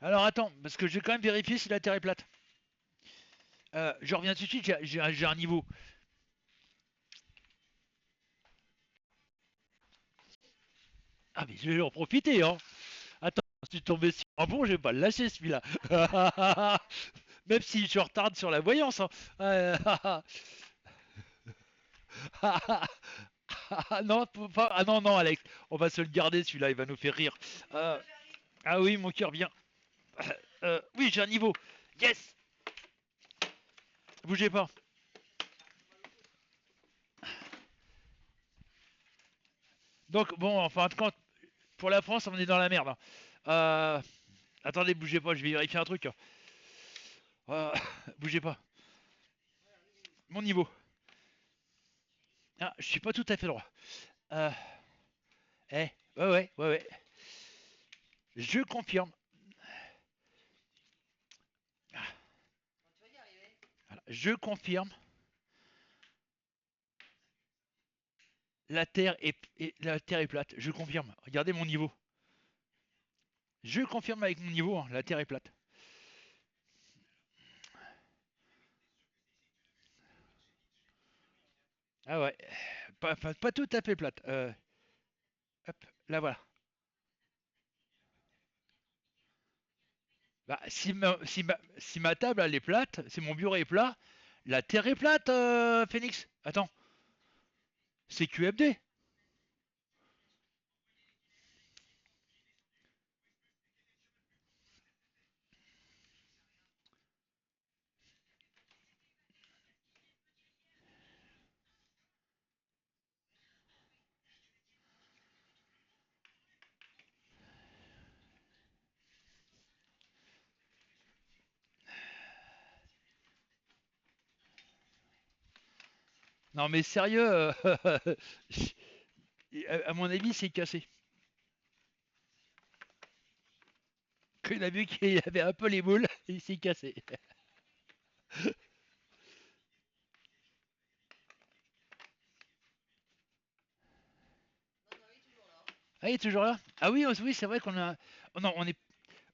Alors attends, parce que je vais quand même vérifier si la Terre est plate. Je reviens tout de suite, j'ai un niveau. Ah mais je vais en profiter, hein. Attends, si je suis tombé sur un bon, je vais pas le lâcher celui-là. Même si je retarde sur la voyance, hein. Non, ah non, non, Alex, on va se le garder celui-là, il va nous faire rire. Euh, ah oui, mon cœur vient. Oui, j'ai un niveau. Yes. Bougez pas. Donc bon, en fin de compte, pour la France, on est dans la merde, hein. Euh, Attendez, bougez pas, je vais vérifier un truc, hein. Bougez pas. Mon niveau. Ah, je suis pas tout à fait droit. Euh, ouais, ouais. Je confirme. Ah, voilà. Je confirme. La Terre est plate. Je confirme. Regardez mon niveau. Je confirme avec mon niveau, hein, la Terre est plate. Ah ouais, pas tout à fait plate. Hop, là voilà. Bah, si ma table elle est plate, si mon bureau est plat, la Terre est plate, Phoenix. Attends, c'est QFD. Non mais sérieux, à mon avis c'est cassé. Il a vu qu'il avait un peu les boules, il s'est cassé. Ah, il est toujours là. Ah oui, oui, c'est vrai qu'on a. Oh non,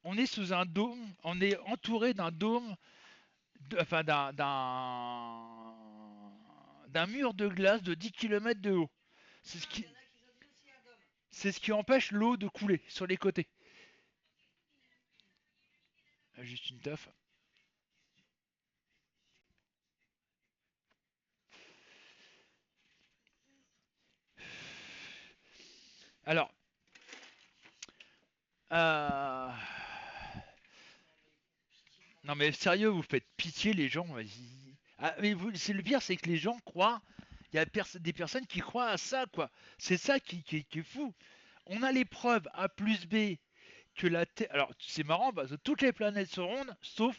on est sous un dôme, on est entouré d'un dôme, enfin d'un mur de glace de 10 kilomètres de haut. C'est ce qui, c'est ce qui empêche l'eau de couler sur les côtés. Ah, juste une taf. Alors, euh... non mais sérieux, vous faites pitié les gens. Ah, mais c'est le pire, c'est que les gens croient. Il y a des personnes qui croient à ça, quoi. C'est ça qui est fou. On a les preuves A plus B que la Terre. Alors, c'est marrant parce que toutes les planètes sont rondes, sauf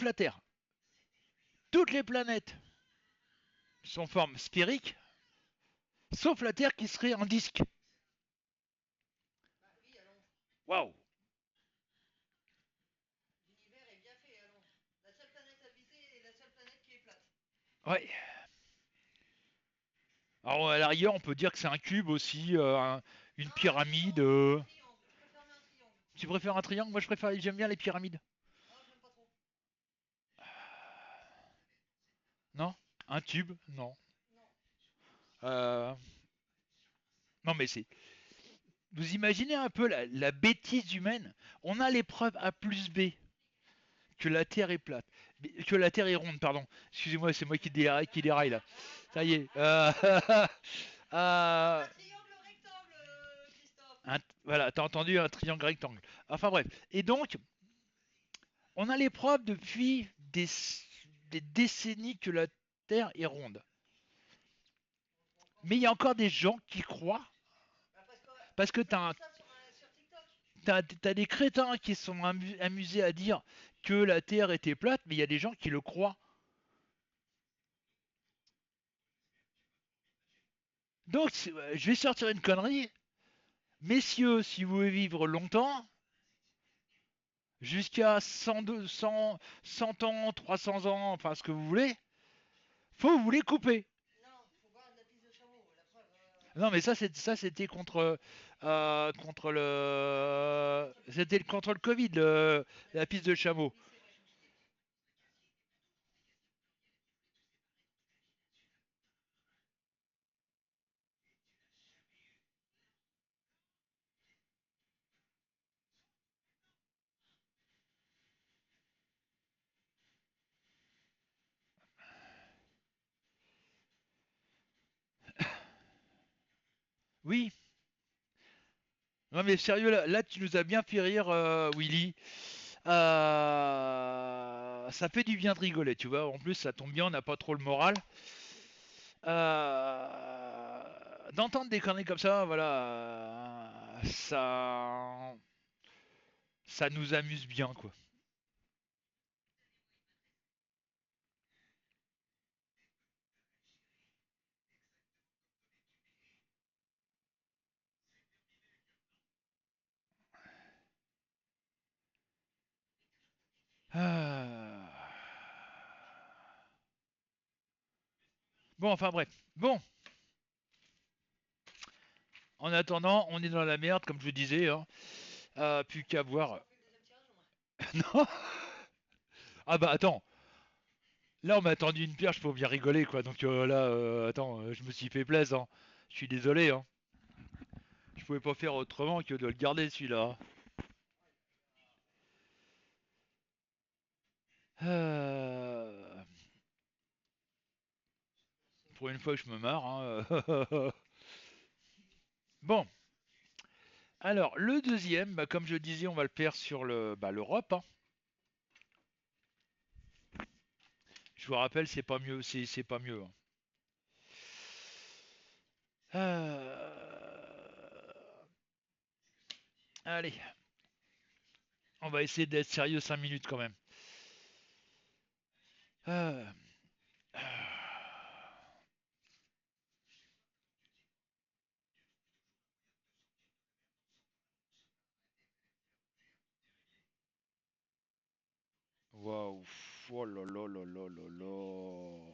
la Terre. Toutes les planètes sont en forme sphérique, sauf la Terre qui serait en disque. Waouh! Ouais. Alors, à la rigueur, on peut dire que c'est un cube aussi, une pyramide. Tu préfères un triangle? Moi, j'aime bien les pyramides. Non? Un tube? Non. Euh, Non, mais c'est. Vous imaginez un peu la bêtise humaine? On a les preuves A plus B que la Terre est plate. Que la Terre est ronde, pardon. Excusez-moi, c'est moi qui déraille là. Ça y est. Euh, voilà, t'as entendu un triangle rectangle. Enfin bref. Et donc, on a les preuves depuis des décennies que la Terre est ronde. Mais il y a encore des gens qui croient, parce que t'as des crétins qui se sont amusés à dire que la Terre était plate, mais il y a des gens qui le croient. Donc, je vais sortir une connerie. Messieurs, si vous voulez vivre longtemps, jusqu'à 100 ans, 300 ans, enfin ce que vous voulez, faut vous les couper. Non, mais ça c'était contre c'était contre le Covid, la piste de chameau. Oui. Non mais sérieux, là, tu nous as bien fait rire, Willy. Ça fait du bien de rigoler, tu vois. En plus, ça tombe bien, on n'a pas trop le moral. D'entendre des conneries comme ça, voilà, ça nous amuse bien, quoi. Bon, enfin bref. Bon, en attendant, on est dans la merde, comme je vous disais. Hein. Plus qu'à voir. Non. Ah bah attends. Là, on m'a attendu une pierre, je peux bien rigoler, quoi. Donc là, attends, je me suis fait plaisir. Hein. Je suis désolé. Hein. Je pouvais pas faire autrement que de le garder, celui-là. Euh, Pour une fois que je me marre. Hein. Bon. Alors, le deuxième, bah, comme je disais, on va le faire sur l'Europe. Hein. Je vous rappelle, c'est pas mieux, c'est pas mieux. Hein. Allez, on va essayer d'être sérieux 5 minutes quand même. Euh, Waouh, oh là là là là là là.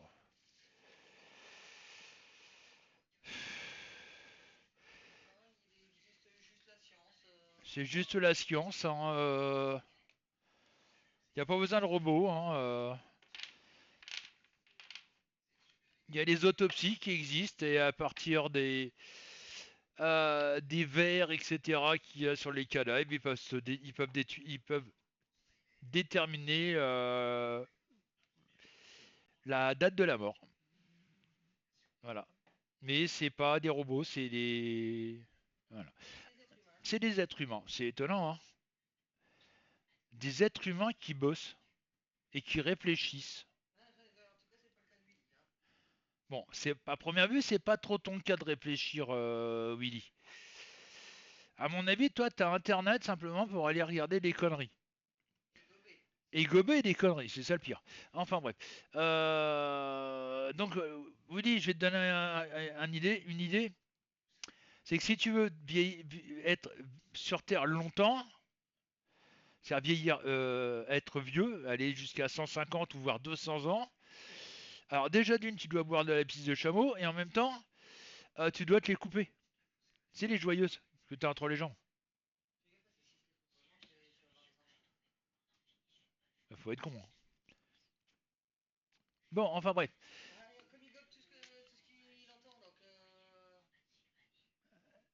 C'est juste la science. Hein. Y a pas besoin de robots. Hein. Il y a les autopsies qui existent et à partir des vers, etc. qu'il y a sur les cadavres, ils peuvent déterminer la date de la mort. Voilà. Mais c'est pas des robots, c'est des. Voilà. C'est des êtres humains. C'est étonnant, hein. Des êtres humains qui bossent et qui réfléchissent. Bon, c'est à première vue, c'est pas trop ton cas de réfléchir, Willy. À mon avis, toi, t'as Internet simplement pour aller regarder des conneries. Et gober des conneries, c'est ça le pire. Enfin bref. Donc, Willy, je vais te donner une idée. C'est que si tu veux être sur Terre longtemps, c'est-à-dire vieillir, être vieux, aller jusqu'à 150 ou voire 200 ans, alors déjà d'une, tu dois boire de la pisse de chameau et en même temps, tu dois te les couper. C'est les joyeuses que tu as entre les jambes. Faut être con. Hein. Bon, enfin bref.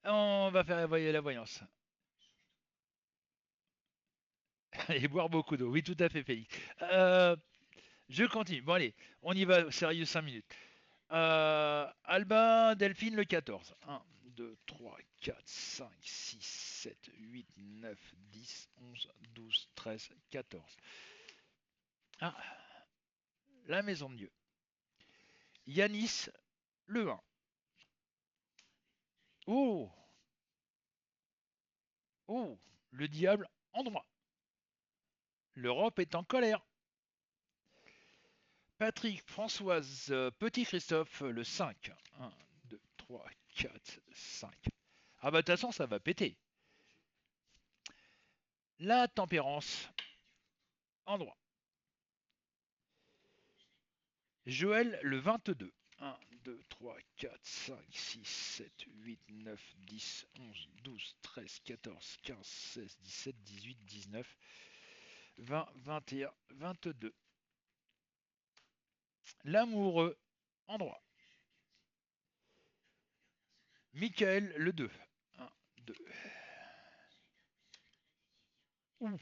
On va faire la voyance. Et boire beaucoup d'eau. Oui, tout à fait, Félix. Je continue. Bon, allez, on y va sérieux 5 minutes. Albin Delphine le 14. 1, 2, 3, 4, 5, 6, 7, 8, 9, 10, 11, 12, 13, 14. Ah, la maison de Dieu. Yanis le 1. Oh, oh, le diable en droit. L'Europe est en colère. Patrick, Françoise, Petit Christophe le 5. 1, 2, 3, 4, 5. Ah bah de toute façon ça va péter. La tempérance en droit. Joël le 22. 1, 2, 3, 4, 5, 6, 7, 8, 9, 10, 11, 12, 13, 14, 15, 16, 17, 18, 19, 20, 21, 22. L'amoureux en droit. Michael le 2. 1, 2. Ouh.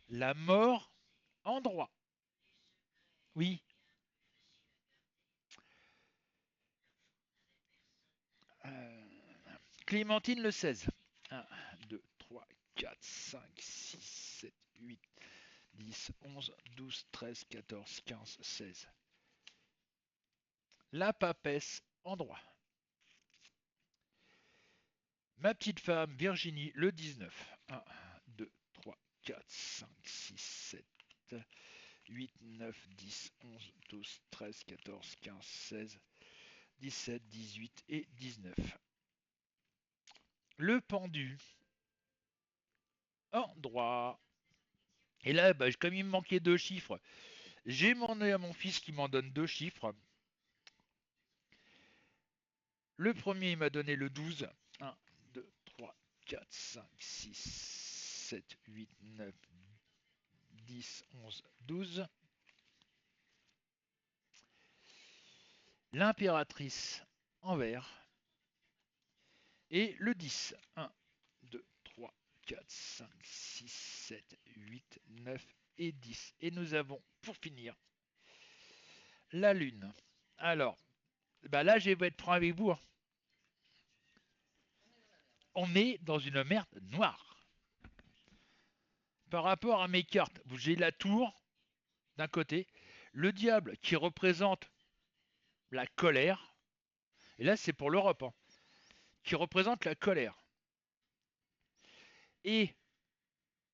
La mort en droit. Oui. Euh, Clémentine le 16. 1, 2, 3, 4, 5, 6, 7, 8, 10, 11, 12, 13, 14, 15, 16. La papesse en droit. Ma petite femme Virginie le 19. 1, 2, 3, 4, 5, 6, 7, 8, 9, 10, 11, 12, 13, 14, 15, 16, 17, 18 et 19. Le pendu en droit. Et là, bah, comme il me manquait deux chiffres, J'ai demandé à mon fils qui m'en donne deux chiffres. Le premier, il m'a donné le 12. 1, 2, 3, 4, 5, 6, 7, 8, 9, 10, 11, 12. L'impératrice en vert. Et le 10. 1, 2, 3, 4, 5, 6, 7, 8, 9 et 10. Et nous avons, pour finir, la lune. Alors, bah là, je vais être franc avec vous, hein. On est dans une merde noire. Par rapport à mes cartes, j'ai la tour d'un côté, le diable qui représente la colère, et là c'est pour l'Europe, hein, qui représente la colère. Et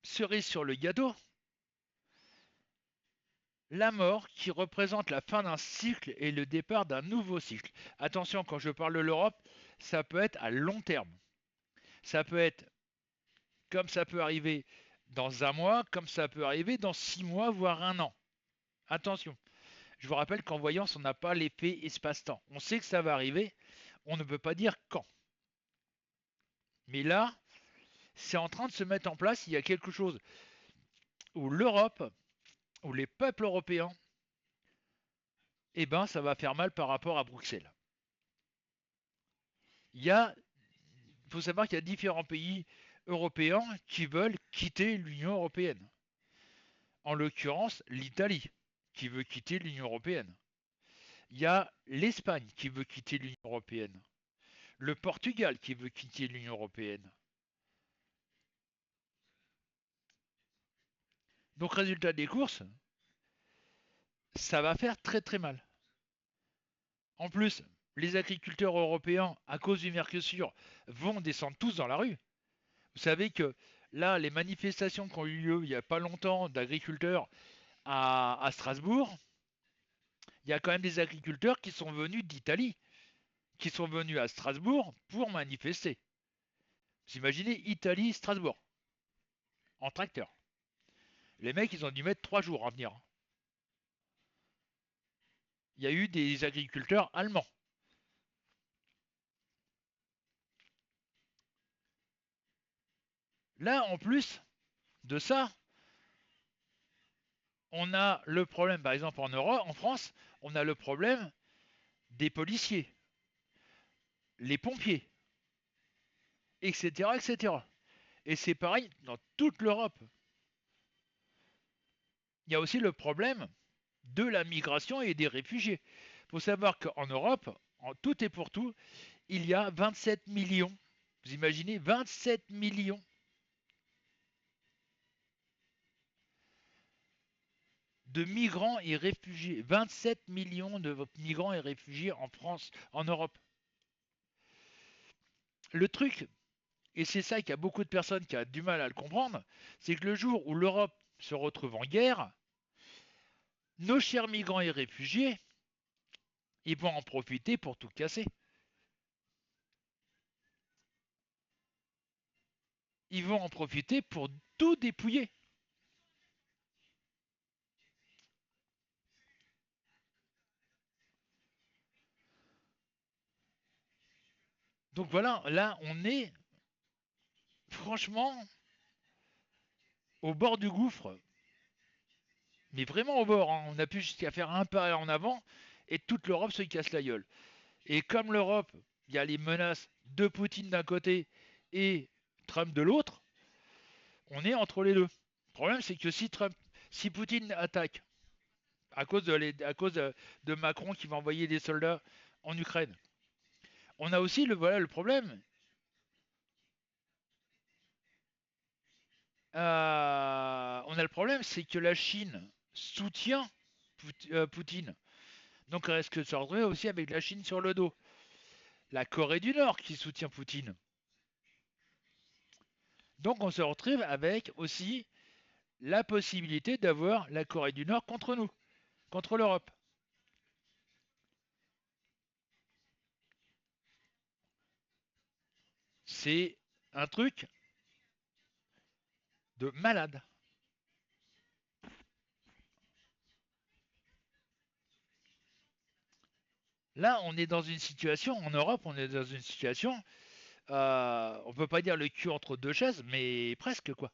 cerise sur le gâteau, la mort qui représente la fin d'un cycle et le départ d'un nouveau cycle. Attention, quand je parle de l'Europe, ça peut être à long terme. Ça peut être comme ça peut arriver dans un mois, comme ça peut arriver dans 6 mois, voire un an. Attention. Je vous rappelle qu'en voyance, on n'a pas l'effet espace-temps. On sait que ça va arriver, on ne peut pas dire quand. Mais là, c'est en train de se mettre en place. Il y a quelque chose où l'Europe, où les peuples européens, eh ben, ça va faire mal par rapport à Bruxelles. Il faut savoir qu'il y a différents pays européens qui veulent quitter l'Union européenne. En l'occurrence, l'Italie qui veut quitter l'Union européenne. Il y a l'Espagne qui veut quitter l'Union européenne. Le Portugal qui veut quitter l'Union européenne. Donc, résultat des courses, ça va faire très très mal. En plus, les agriculteurs européens, à cause du Mercosur, vont descendre tous dans la rue. Vous savez que là, les manifestations qui ont eu lieu il n'y a pas longtemps d'agriculteurs à Strasbourg, il y a quand même des agriculteurs qui sont venus d'Italie, qui sont venus à Strasbourg pour manifester. Vous imaginez Italie-Strasbourg, en tracteur. Les mecs, ils ont dû mettre 3 jours à venir. Il y a eu des agriculteurs allemands. Là, en plus de ça, on a le problème, par exemple en Europe, en France, on a le problème des policiers, les pompiers, etc., etc. Et c'est pareil dans toute l'Europe. Il y a aussi le problème de la migration et des réfugiés. Il faut savoir qu'en Europe, en tout et pour tout, il y a 27 millions. Vous imaginez 27 millions de migrants et réfugiés. 27 millions de migrants et réfugiés en France, en Europe. Le truc, et c'est ça qu'il y a beaucoup de personnes qui ont du mal à le comprendre, c'est que le jour où l'Europe se retrouve en guerre, nos chers migrants et réfugiés, ils vont en profiter pour tout casser. Ils vont en profiter pour tout dépouiller. Donc voilà, là on est franchement au bord du gouffre, mais vraiment au bord, hein. On a pu jusqu'à faire un pas en avant et toute l'Europe se casse la gueule. Et comme l'Europe, il y a les menaces de Poutine d'un côté et Trump de l'autre, on est entre les deux. Le problème, c'est que si Poutine attaque à cause de Macron qui va envoyer des soldats en Ukraine, on a aussi voilà, le problème. On a le problème, c'est que la Chine soutient Poutine. Donc, on risque de se retrouver aussi avec la Chine sur le dos. La Corée du Nord qui soutient Poutine. Donc, on se retrouve avec aussi la possibilité d'avoir la Corée du Nord contre nous, contre l'Europe. C'est un truc de malade. Là, on est dans une situation, en Europe, on est dans une situation, on peut pas dire le cul entre deux chaises, mais presque quoi.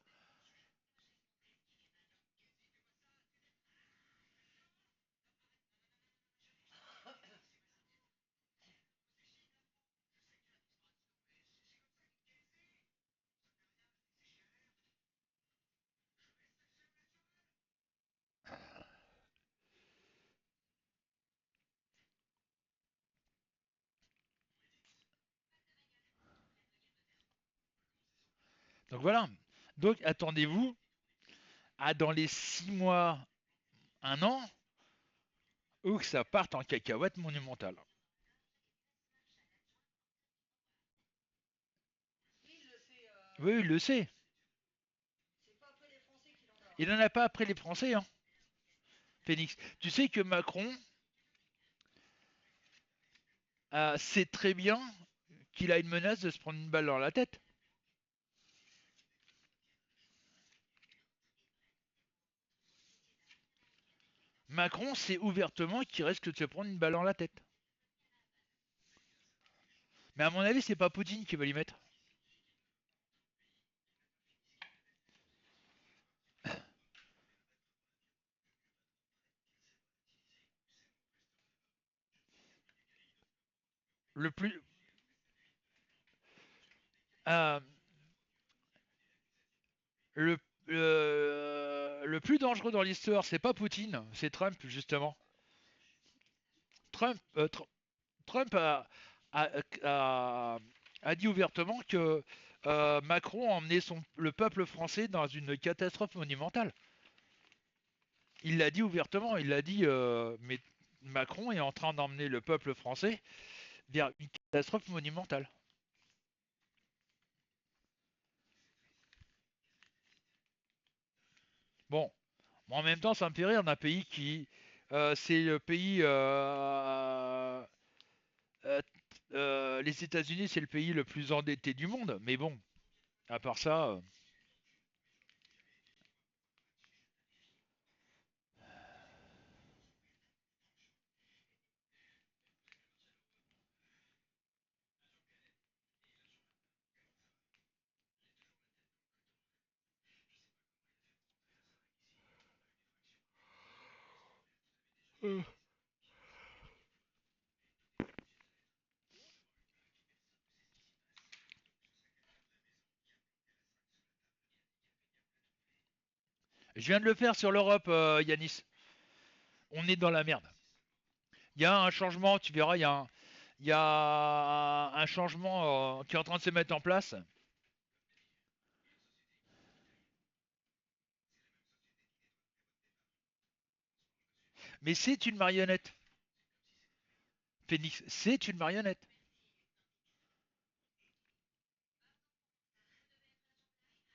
Donc voilà. Donc attendez-vous à dans les 6 mois, un an, ou que ça parte en cacahuète monumentale. Oui, il le sait. Il n'en a pas après les Français, hein, Phoenix. Tu sais que Macron sait très bien qu'il a une menace de se prendre une balle dans la tête. Macron sait ouvertement qu'il risque de se prendre une balle dans la tête. Mais à mon avis, c'est pas Poutine qui va l'y mettre. Le plus, euh, le, le plus dangereux dans l'histoire, c'est pas Poutine, c'est Trump justement. Trump, Trump a- a- a dit ouvertement que Macron a emmené le peuple français dans une catastrophe monumentale. Il l'a dit ouvertement, il l'a dit, mais Macron est en train d'emmener le peuple français vers une catastrophe monumentale. Bon, en même temps, ça me fait rire d'un pays qui, c'est le pays, euh, les États-Unis, c'est le pays le plus endetté du monde. Mais bon, à part ça, je viens de le faire sur l'Europe, Yanis. On est dans la merde. Il y a un changement, tu verras, il y a un changement qui est en train de se mettre en place. Mais c'est une marionnette. Phoenix, c'est une marionnette.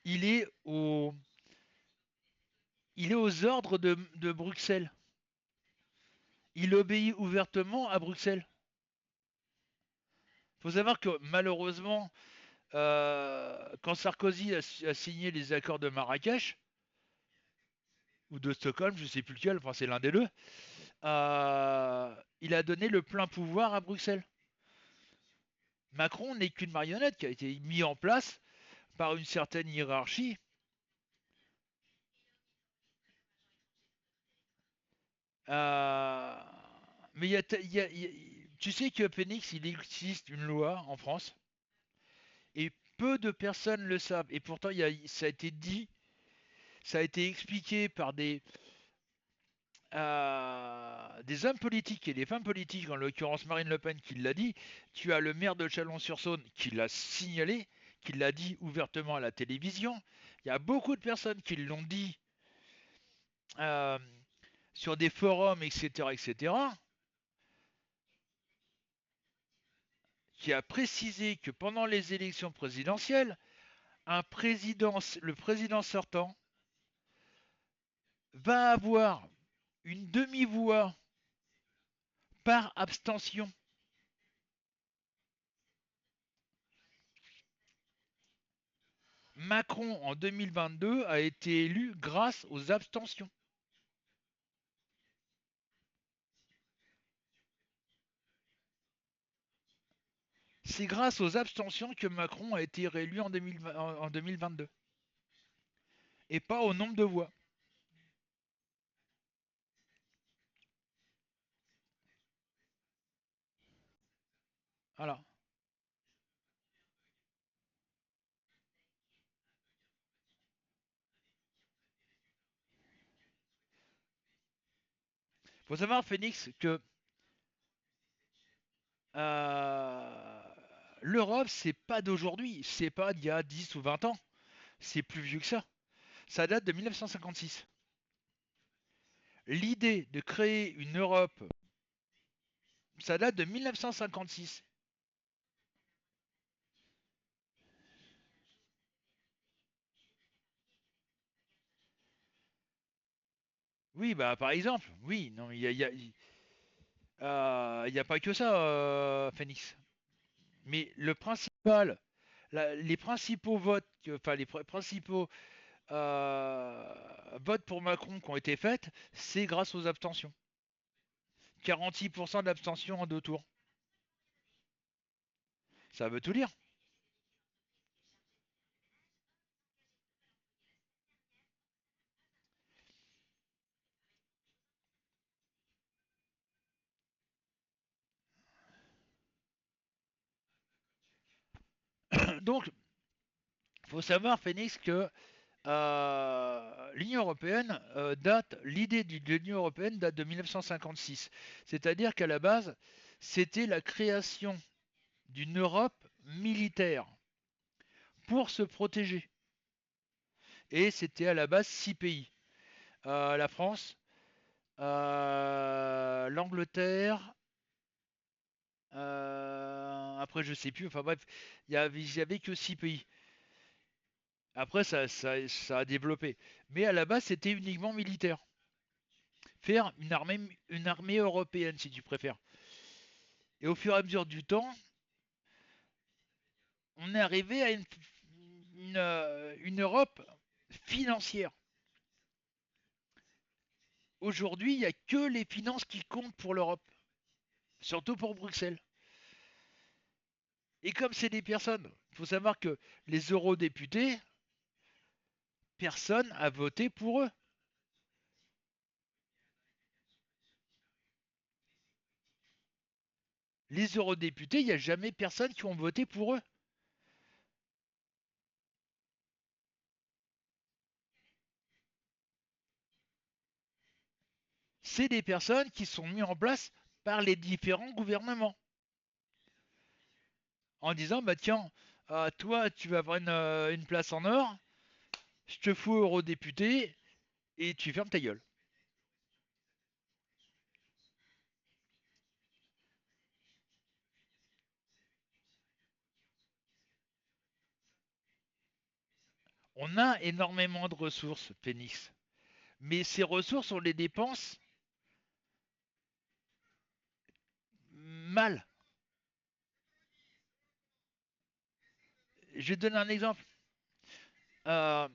Il est, au, il est aux ordres de Bruxelles. Il obéit ouvertement à Bruxelles. Il faut savoir que malheureusement, quand Sarkozy a signé les accords de Marrakech, ou de Stockholm, je ne sais plus lequel, enfin c'est l'un des deux, il a donné le plein pouvoir à Bruxelles. Macron n'est qu'une marionnette qui a été mise en place par une certaine hiérarchie. Euh, mais tu sais que Phoenix, il existe une loi en France et peu de personnes le savent. Et pourtant, ça a été dit, ça a été expliqué par des hommes politiques et des femmes politiques, en l'occurrence Marine Le Pen qui l'a dit. Tu as le maire de Chalon-sur-Saône qui l'a signalé, qui l'a dit ouvertement à la télévision. Il y a beaucoup de personnes qui l'ont dit euh, sur des forums, etc., etc., qui a précisé que pendant les élections présidentielles, le président sortant va avoir une demi-voix par abstention. Macron en 2022 a été élu grâce aux abstentions. C'est grâce aux abstentions que Macron a été réélu en 2020 en 2022. Et pas au nombre de voix. Voilà. Faut savoir, Phoenix, que euh, l'Europe, c'est pas d'aujourd'hui. C'est pas d'il y a 10 ou 20 ans. C'est plus vieux que ça. Ça date de 1956. L'idée de créer une Europe, ça date de 1956. Oui, bah par exemple, oui, non, il y a pas que ça, Phoenix. Mais le principal, les principaux votes, enfin les principaux euh, votes pour Macron qui ont été faits, c'est grâce aux abstentions. 46% d'abstention en deux tours. Ça veut tout dire. Donc, il faut savoir, Phoenix, que l'Union européenne l'idée de l'Union européenne date de 1956. C'est-à-dire qu'à la base, c'était la création d'une Europe militaire pour se protéger. Et c'était à la base 6 pays. La France, l'Angleterre, après je sais plus, enfin bref, il y avait que 6 pays. Après ça a développé. Mais à la base c'était uniquement militaire. Faire une armée européenne si tu préfères. Et au fur et à mesure du temps, on est arrivé à une Europe financière. Aujourd'hui, il n'y a que les finances qui comptent pour l'Europe, surtout pour Bruxelles. Et comme c'est des personnes, il faut savoir que les eurodéputés, personne n'a voté pour eux. Les eurodéputés, il n'y a jamais personne qui ont voté pour eux. C'est des personnes qui sont mises en place par les différents gouvernements. En disant, bah tiens, toi, tu vas avoir une place en or, je te fous eurodéputé et tu fermes ta gueule. On a énormément de ressources, Phoenix. Mais ces ressources, on les dépense mal. Je vais te donner un exemple. Euh,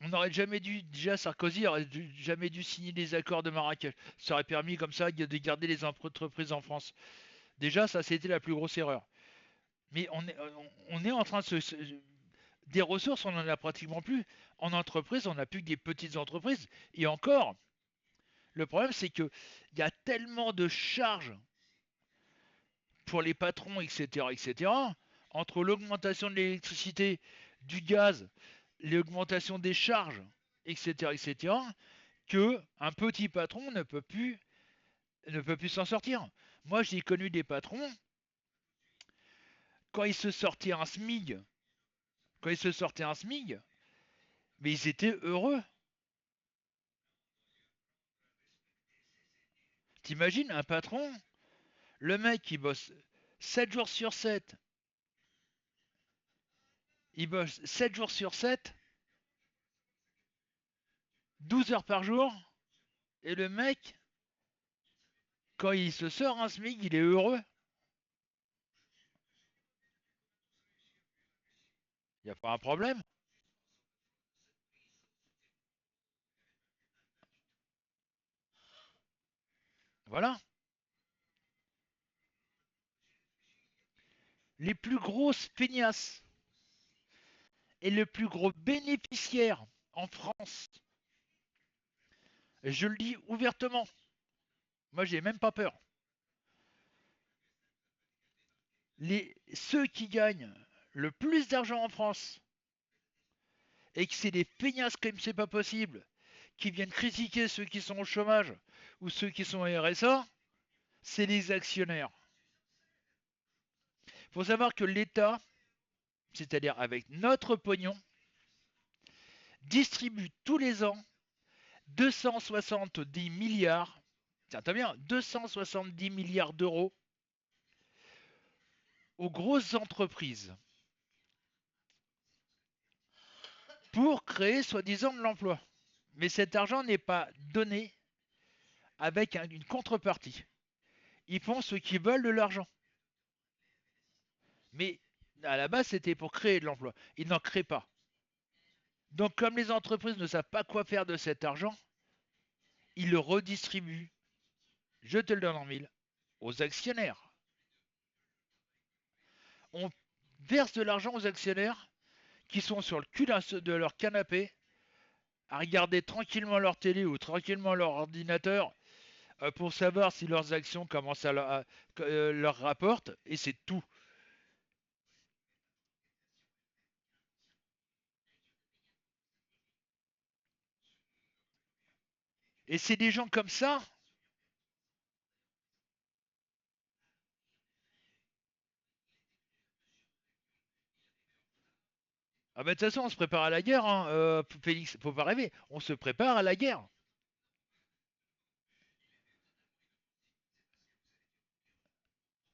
on n'aurait jamais dû, déjà Sarkozy aurait jamais dû signer les accords de Marrakech. Ça aurait permis comme ça de garder les entreprises en France. Déjà, ça c'était la plus grosse erreur. Mais on est en train de des ressources, on en a pratiquement plus. En entreprise, on n'a plus que des petites entreprises. Et encore, le problème c'est que il y a tellement de charges pour les patrons, etc., etc., entre l'augmentation de l'électricité, du gaz, l'augmentation des charges, etc., etc., que un petit patron ne peut plus s'en sortir. Moi, j'ai connu des patrons, quand ils se sortaient un SMIG, quand ils se sortaient un SMIG, mais ils étaient heureux. T'imagines un patron, le mec qui bosse 7 jours sur 7, il bosse 7 jours sur 7, 12 heures par jour, et le mec, quand il se sort un SMIC, il est heureux. Il n'y a pas un problème. Voilà. les plus grosses feignasses et le plus gros bénéficiaire en France, et je le dis ouvertement, moi j'ai même pas peur, ceux qui gagnent le plus d'argent en France et que c'est des feignasses comme c'est pas possible, qui viennent critiquer ceux qui sont au chômage ou ceux qui sont au RSA, c'est les actionnaires. Il faut savoir que l'État, c'est-à-dire avec notre pognon, distribue tous les ans 270 milliards, ça entend bien, 270 milliards d'euros aux grosses entreprises pour créer soi-disant de l'emploi. Mais cet argent n'est pas donné avec une contrepartie. Ils font ce qu'ils veulent de l'argent. Mais à la base, c'était pour créer de l'emploi. Ils n'en créent pas. Donc, comme les entreprises ne savent pas quoi faire de cet argent, ils le redistribuent, je te le donne en mille, aux actionnaires. On verse de l'argent aux actionnaires qui sont sur le cul de leur canapé à regarder tranquillement leur télé ou tranquillement leur ordinateur pour savoir si leurs actions commencent leur rapportent, et c'est tout. Et c'est des gens comme ça. Ah ben de toute façon, on se prépare à la guerre, hein, Félix, faut pas rêver. On se prépare à la guerre.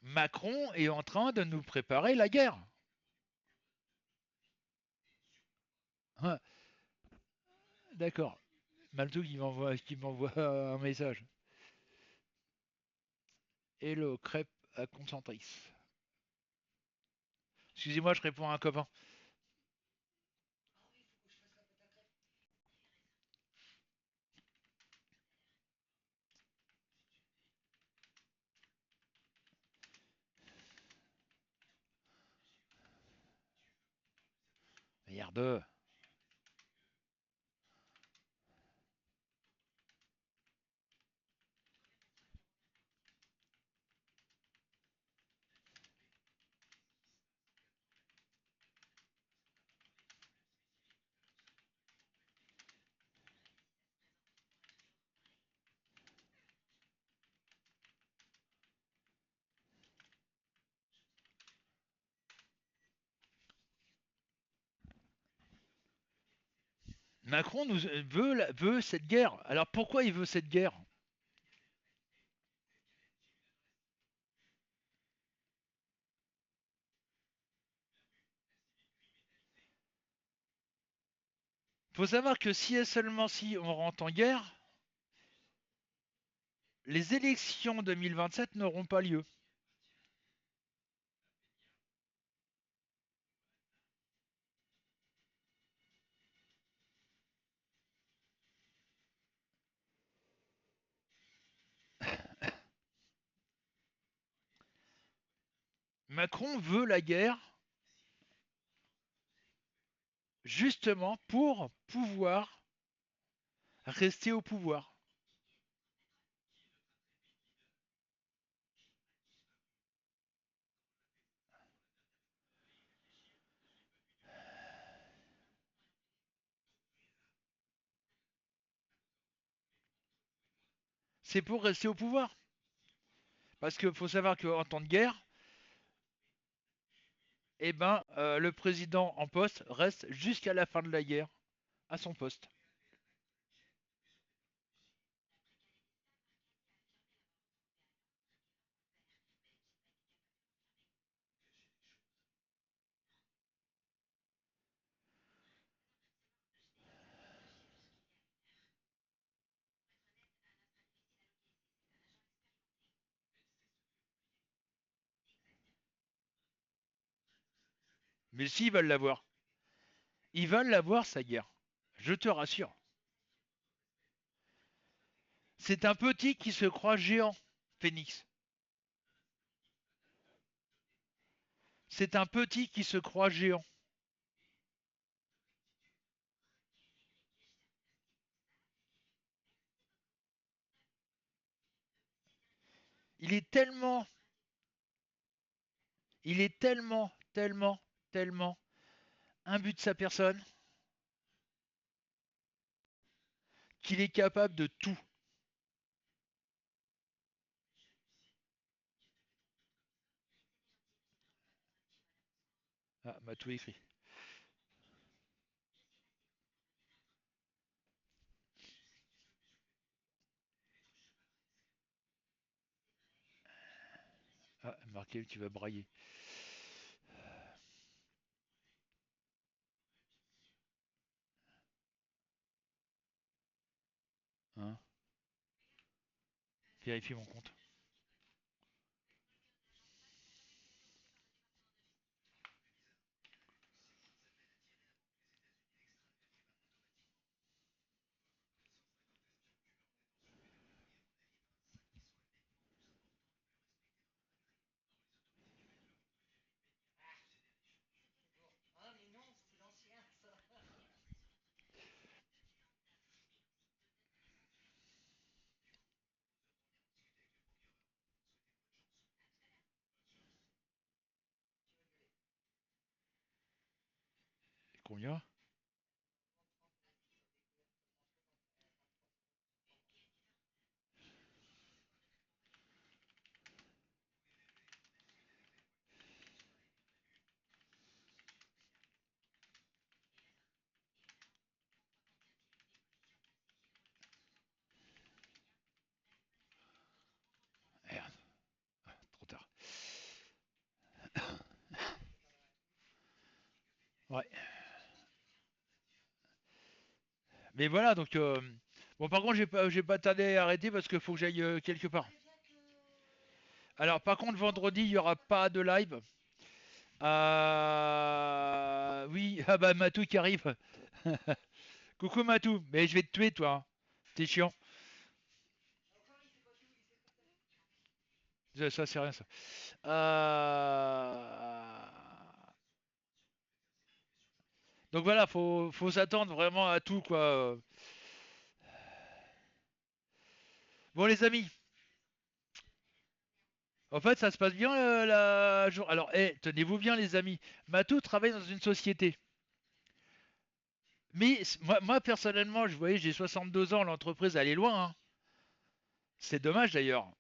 Macron est en train de nous préparer la guerre. Hein, d'accord. Maltou qui m'envoie un message. Hello, crêpe à concentrice. Excusez-moi, je réponds à un copain. Merde. Macron veut cette guerre. Alors pourquoi il veut cette guerre? Faut savoir que si et seulement si on rentre en guerre, les élections 2027 n'auront pas lieu. Macron veut la guerre justement pour pouvoir rester au pouvoir. C'est pour rester au pouvoir. Parce qu'il faut savoir qu'en temps de guerre, le président en poste reste jusqu'à la fin de la guerre à son poste. Mais s'ils veulent l'avoir, ils veulent l'avoir sa guerre. Je te rassure. C'est un petit qui se croit géant, Phoenix. C'est un petit qui se croit géant. Il est tellement, il est tellement imbu de sa personne qu'il est capable de tout. Ah, m'a tout écrit. Ah, marqué, tu vas brailler. Hein, vérifie mon compte. Combien? Merde, trop tard. Ouais. Mais voilà, donc bon, par contre, j'ai pas tardé à arrêter parce qu'il faut que j'aille quelque part. Alors, par contre, vendredi, il n'y aura pas de live. Oui, ah bah Matou qui arrive. Coucou Matou, mais je vais te tuer toi, hein. T'es chiant. Ça c'est rien ça. Euh, Donc voilà, faut s'attendre vraiment à tout quoi. Bon les amis, en fait ça se passe bien la jour. Alors, tenez-vous bien les amis. Matou travaille dans une société. Mais moi personnellement, je voyais, j'ai 62 ans, l'entreprise elle est loin, hein. C'est dommage d'ailleurs.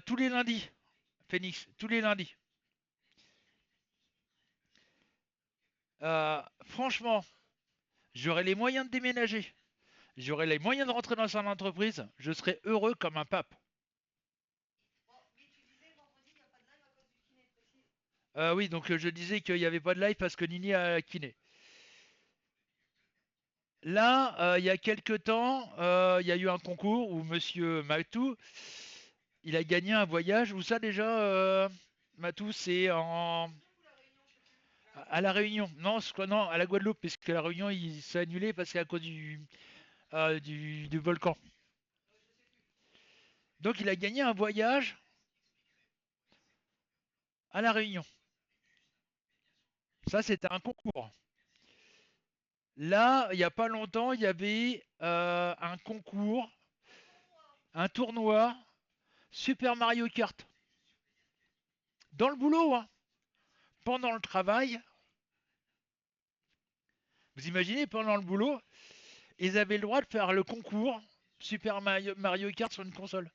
Tous les lundis, Phoenix, tous les lundis. Franchement, j'aurais les moyens de déménager. J'aurais les moyens de rentrer dans son entreprise. Je serais heureux comme un pape. Oui, donc je disais qu'il n'y avait pas de live parce que Nini a kiné. Là, il y a quelques temps, il y a eu un concours où Monsieur Matou, il a gagné un voyage. Où ça déjà, Matou, c'est à la Réunion. Non, non, à la Guadeloupe, puisque la Réunion, il s'est annulé parce qu'à cause du volcan. Donc, il a gagné un voyage à la Réunion. Ça, c'était un concours. Là, il n'y a pas longtemps, il y avait un concours, un tournoi Super Mario Kart. Dans le boulot, hein, pendant le travail, vous imaginez, pendant le boulot, ils avaient le droit de faire le concours Super Mario Kart sur une console.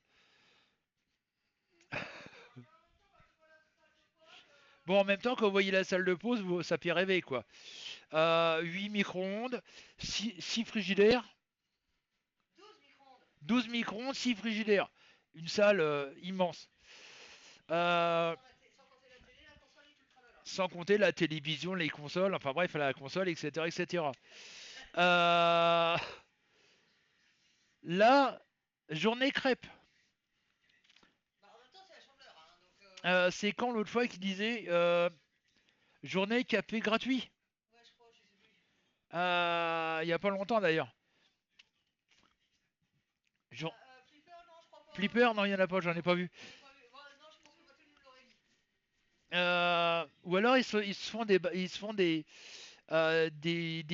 Bon, en même temps, quand vous voyez la salle de pause, ça fait rêver, quoi. 8 micro-ondes, 6 frigidaires, 12 micro-ondes, 6 frigidaires. Une salle immense. Euh, Sans compter la télévision, les consoles, enfin bref, la console, etc. etc. Euh, Là, journée crêpe. C'est quand l'autre fois qu'il disait journée café gratuit. Il y a pas longtemps d'ailleurs. Jour- Flipper, non, il y en a pas, j'en ai pas vu. Ou alors ils se font ils se font des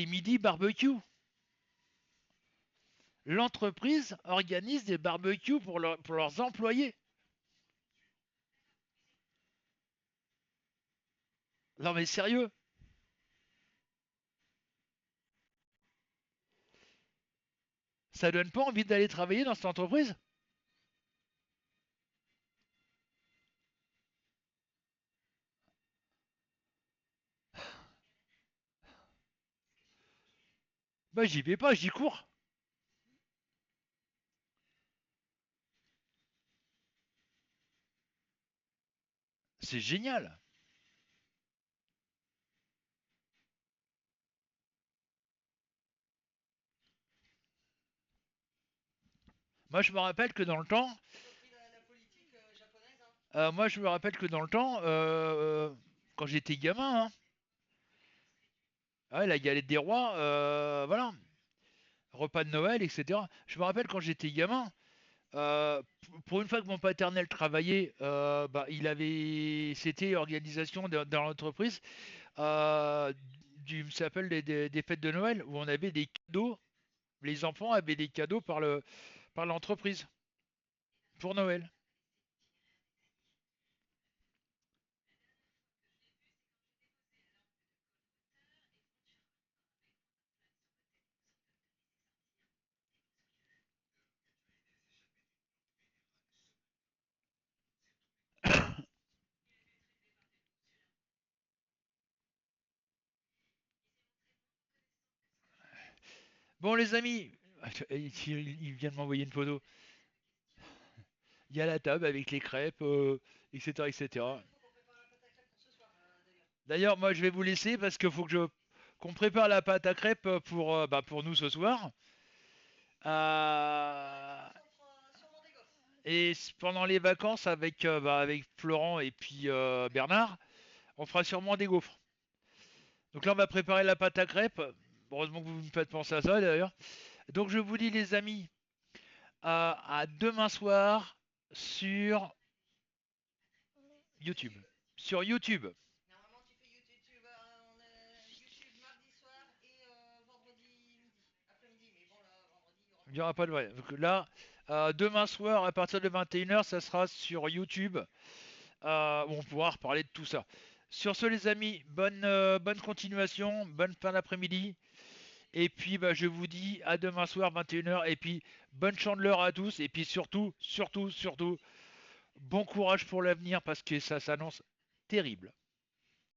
midis barbecue. L'entreprise organise des barbecues pour leurs employés. Non mais sérieux, ça donne pas envie d'aller travailler dans cette entreprise? Bah j'y vais pas, j'y cours. C'est génial. Moi je me rappelle que dans le temps, moi je me rappelle que dans le temps, quand j'étais gamin, hein, ouais, la galette des rois, voilà, repas de Noël, etc. Je me rappelle quand j'étais gamin, pour une fois que mon paternel travaillait, bah, c'était organisation dans l'entreprise, euh, ça s'appelle des fêtes de Noël où on avait des cadeaux, les enfants avaient des cadeaux par l'entreprise pour Noël. Bon les amis, il vient de m'envoyer une photo. Il y a la table avec les crêpes, etc., etc. D'ailleurs, moi je vais vous laisser parce qu'il faut que je qu'on prépare la pâte à crêpes pour nous ce soir. Euh, pendant les vacances avec Florent et puis Bernard, on fera sûrement des gaufres. Donc là, on va préparer la pâte à crêpes. Heureusement que vous me faites penser à ça d'ailleurs. Donc je vous dis les amis, à demain soir sur YouTube. Sur YouTube. Il n'y aura pas de vrai. Donc là, demain soir, à partir de 21h, ça sera sur YouTube. Où on pourra reparler de tout ça. Sur ce, les amis, bonne continuation, bonne fin d'après-midi. Et puis, bah, je vous dis à demain soir, 21h. Et puis, bonne chandeleur à tous. Et puis, surtout, surtout, surtout, bon courage pour l'avenir parce que ça s'annonce terrible.